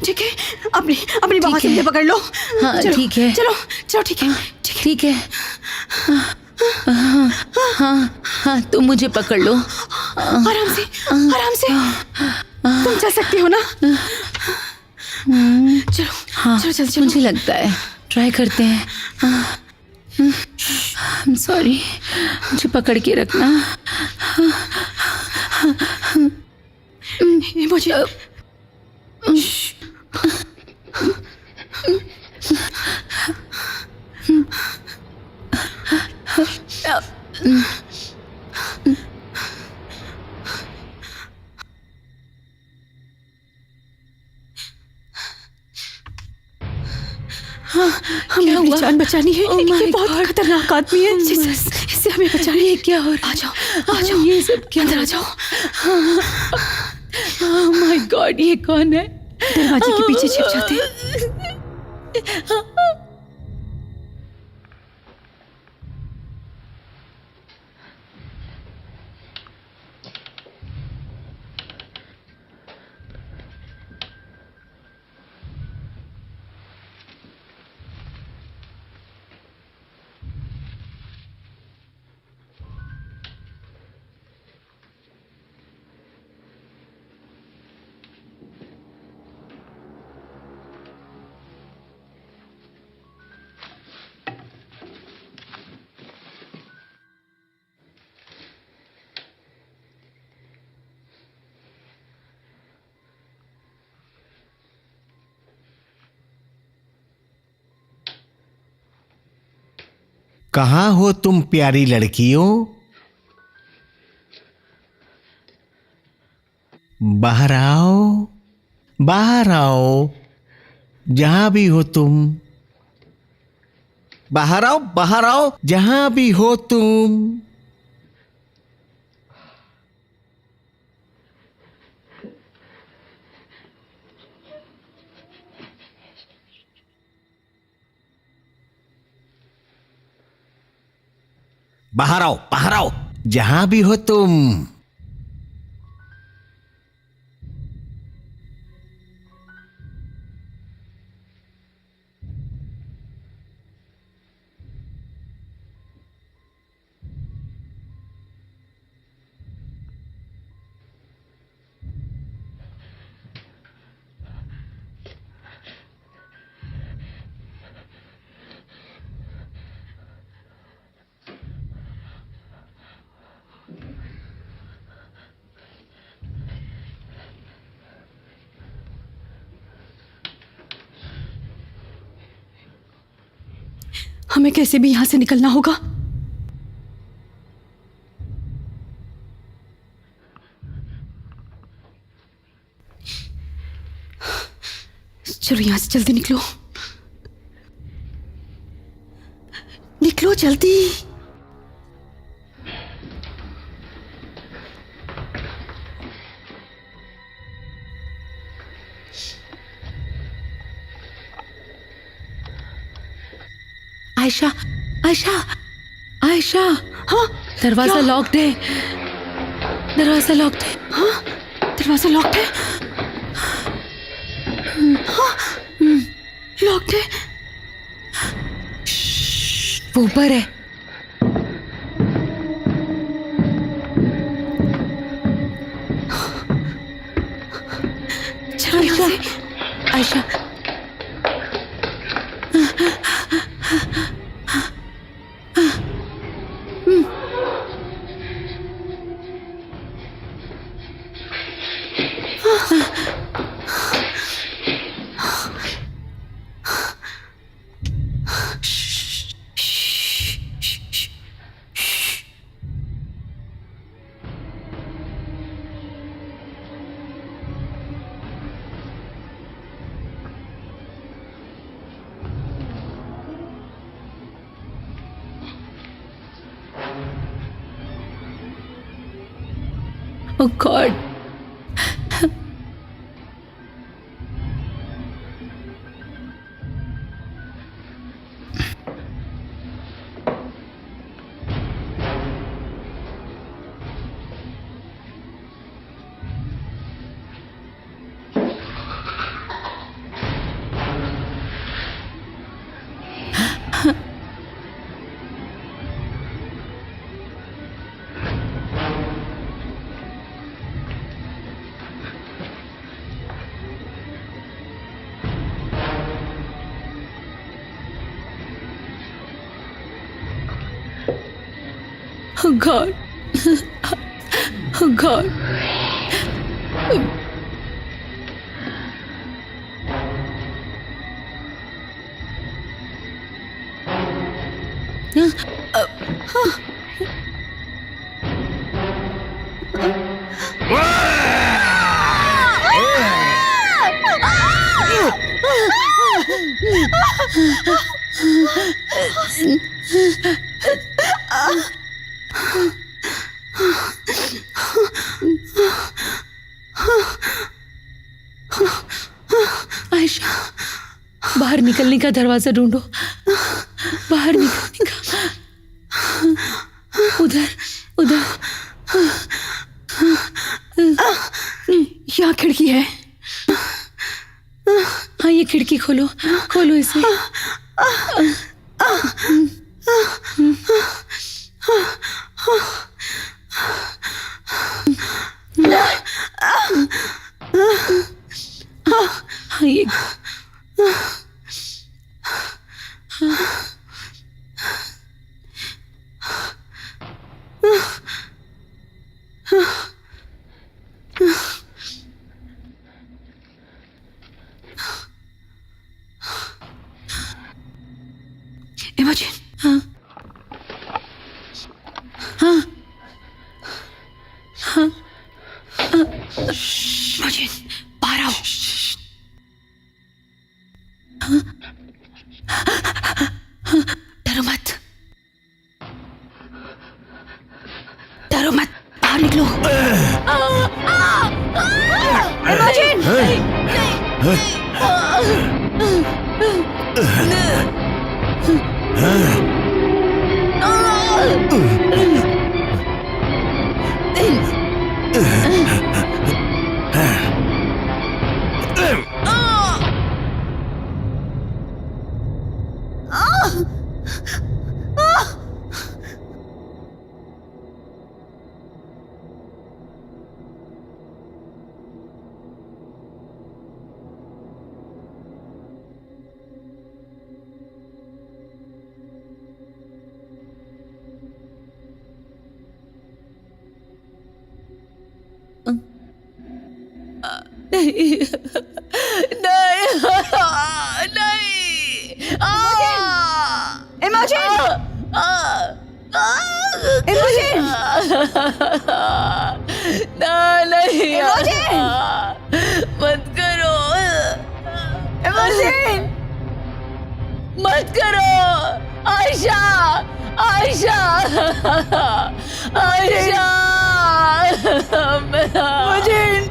ठीक है? अपनी अपनी बाबा से मुझे पकड़ लो। हाँ, चलो, ठीक है। चलो चलो, ठीक है, ठीक है। ठीक है। हाँ हाँ, तुम मुझे पकड़ लो। आराम से, आराम से। तुम चल सकती हो ना? चलो, हाँ, चलो, चलो, चलो। मुझे लगता है, ट्राई करते हैं। I'm sorry, मुझे पकड़ के रखना। इमोजिन, हमें अपनी जान बचानी है। Oh my ये बहुत God. खतरनाक आदमी है। जीसस, इससे हमें बचानी है। क्या हो रहा आ है? जाओ, आ जाओ, ये सब क्या? अंदर आ जाओ। Oh my God, ये कौन है? दरवाजे के पीछे छिप जाते हैं। कहाँ हो तुम प्यारी लड़कियों? बाहर आओ, बाहर आओ, जहां भी हो तुम। बाहर आओ, बाहर आओ, जहां भी हो तुम। बाहर आओ, बाहर आओ, जहां भी हो तुम। हमें कैसे भी यहाँ से निकलना होगा। चलो यहाँ से जल्दी निकलो, निकलो जल्दी। आयशा, आयशा, आयशा। हाँ, दरवाजा क्या? लॉक्ड है, दरवाजा लॉक्ड है। हाँ, दरवाजा लॉक्ड है। हाँ, लॉक्ड है। वो ऊपर है। चलो यहाँ से। Ayesha, oh God. Oh God. Oh God. Ayesha, बाहर निकलने का दरवाजा ढूंढो, बाहर निकलने का। उधर उधर। यहाँ खिड़की है। हाँ, ये खिड़की खोलो, खोलो इसे। हाँ, ये इमोजिन। हाँ हाँ हाँ। इमोजिन, बाहर आओ। डरो मत, डरो मत, बाहर निकलो। इमोजिन! नहीं नहीं इमोजन! इमोजन! नहीं इमोजन! मत करो, इमोजन! मत करो आयशा, आयशा, आयशा, इमोजन!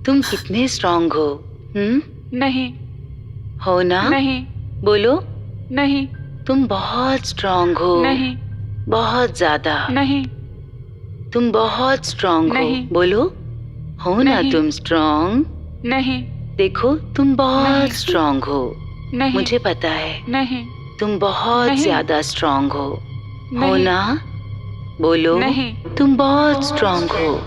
तुम कितने स्ट्रांग हो? नहीं, हो ना? नहीं, बोलो। नहीं, तुम बहुत स्ट्रांग हो। नहीं, बहुत ज्यादा। नहीं, तुम बहुत स्ट्रांग हो। नहीं। बोलो, हो ना नहीं। तुम स्ट्रांग? नहीं, देखो तुम बहुत नहीं। स्ट्रांग हो। नहीं, मुझे पता है नहीं, तुम बहुत नहीं। ज्यादा स्ट्रांग हो। हो नहीं। ना? बोलो, नहीं। तुम बहुत स्ट्रांग हो।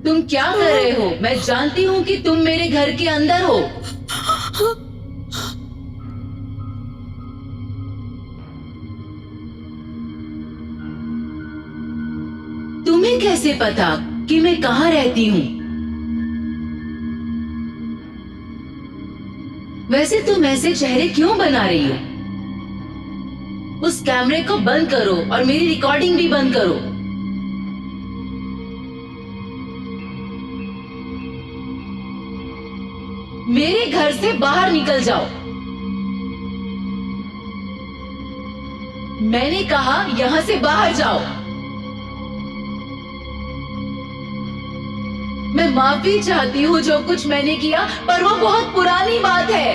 तुम क्या कर रहे हो? मैं जानती हूँ कि तुम मेरे घर के अंदर हो। तुम्हें कैसे पता कि मैं कहाँ रहती हूँ? वैसे तुम ऐसे चेहरे क्यों बना रही हो? उस कैमरे को बंद करो और मेरी रिकॉर्डिंग भी बंद करो। मेरे घर से बाहर निकल जाओ। मैंने कहा यहाँ से बाहर जाओ। मैं माफी चाहती हूँ जो कुछ मैंने किया, पर वो बहुत पुरानी बात है।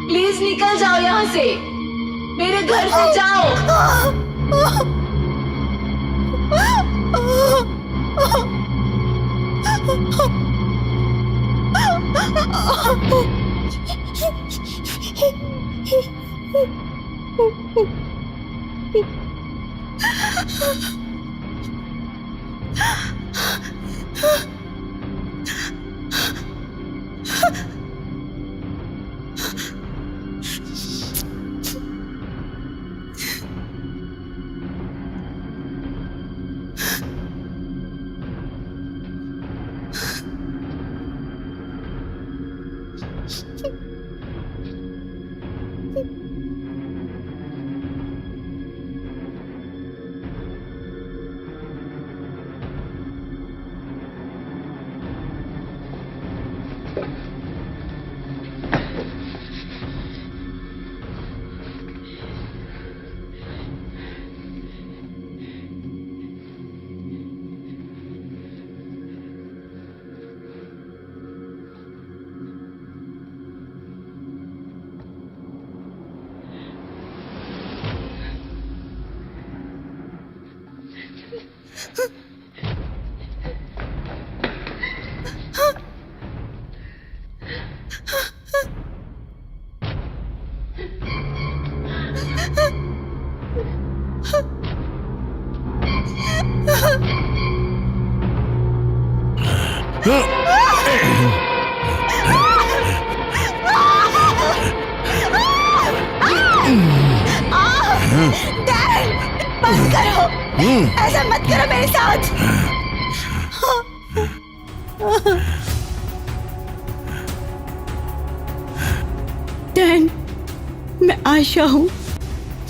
प्लीज निकल जाओ यहाँ से, मेरे घर से जाओ। बंद करो, ऐसा मत करो मेरे साथ। डैन, मैं आयशा हूँ।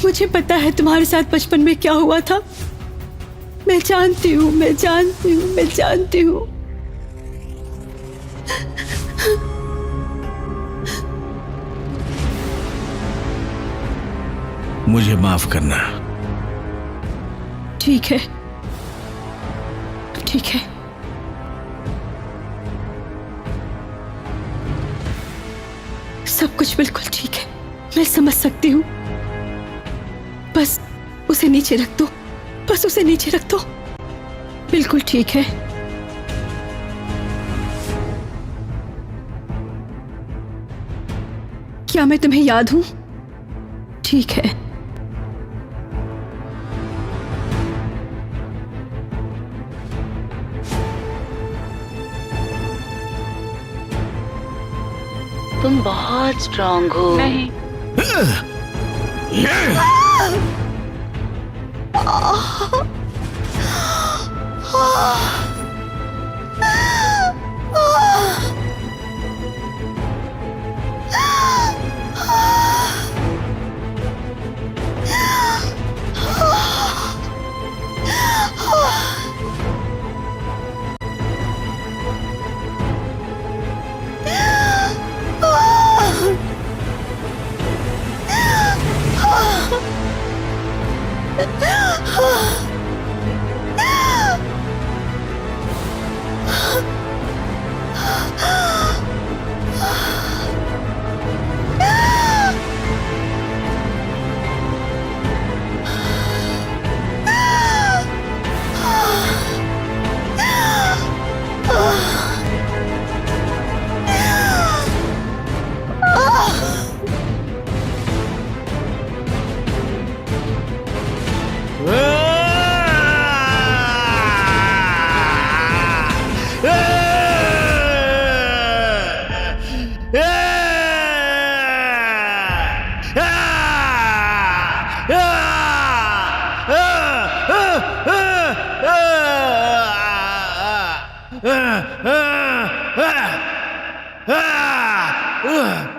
मुझे पता है तुम्हारे साथ बचपन में क्या हुआ था। मैं जानती हूँ, मैं जानती हूँ, मैं जानती हूँ। मुझे माफ करना। ठीक है, ठीक है। सब कुछ बिल्कुल ठीक है, मैं समझ सकती हूँ। बस उसे नीचे रख दो, बस उसे नीचे रख दो। बिल्कुल ठीक है। क्या मैं तुम्हें याद हूं? ठीक है। तुम बहुत स्ट्रांग हो। नहीं, Ah!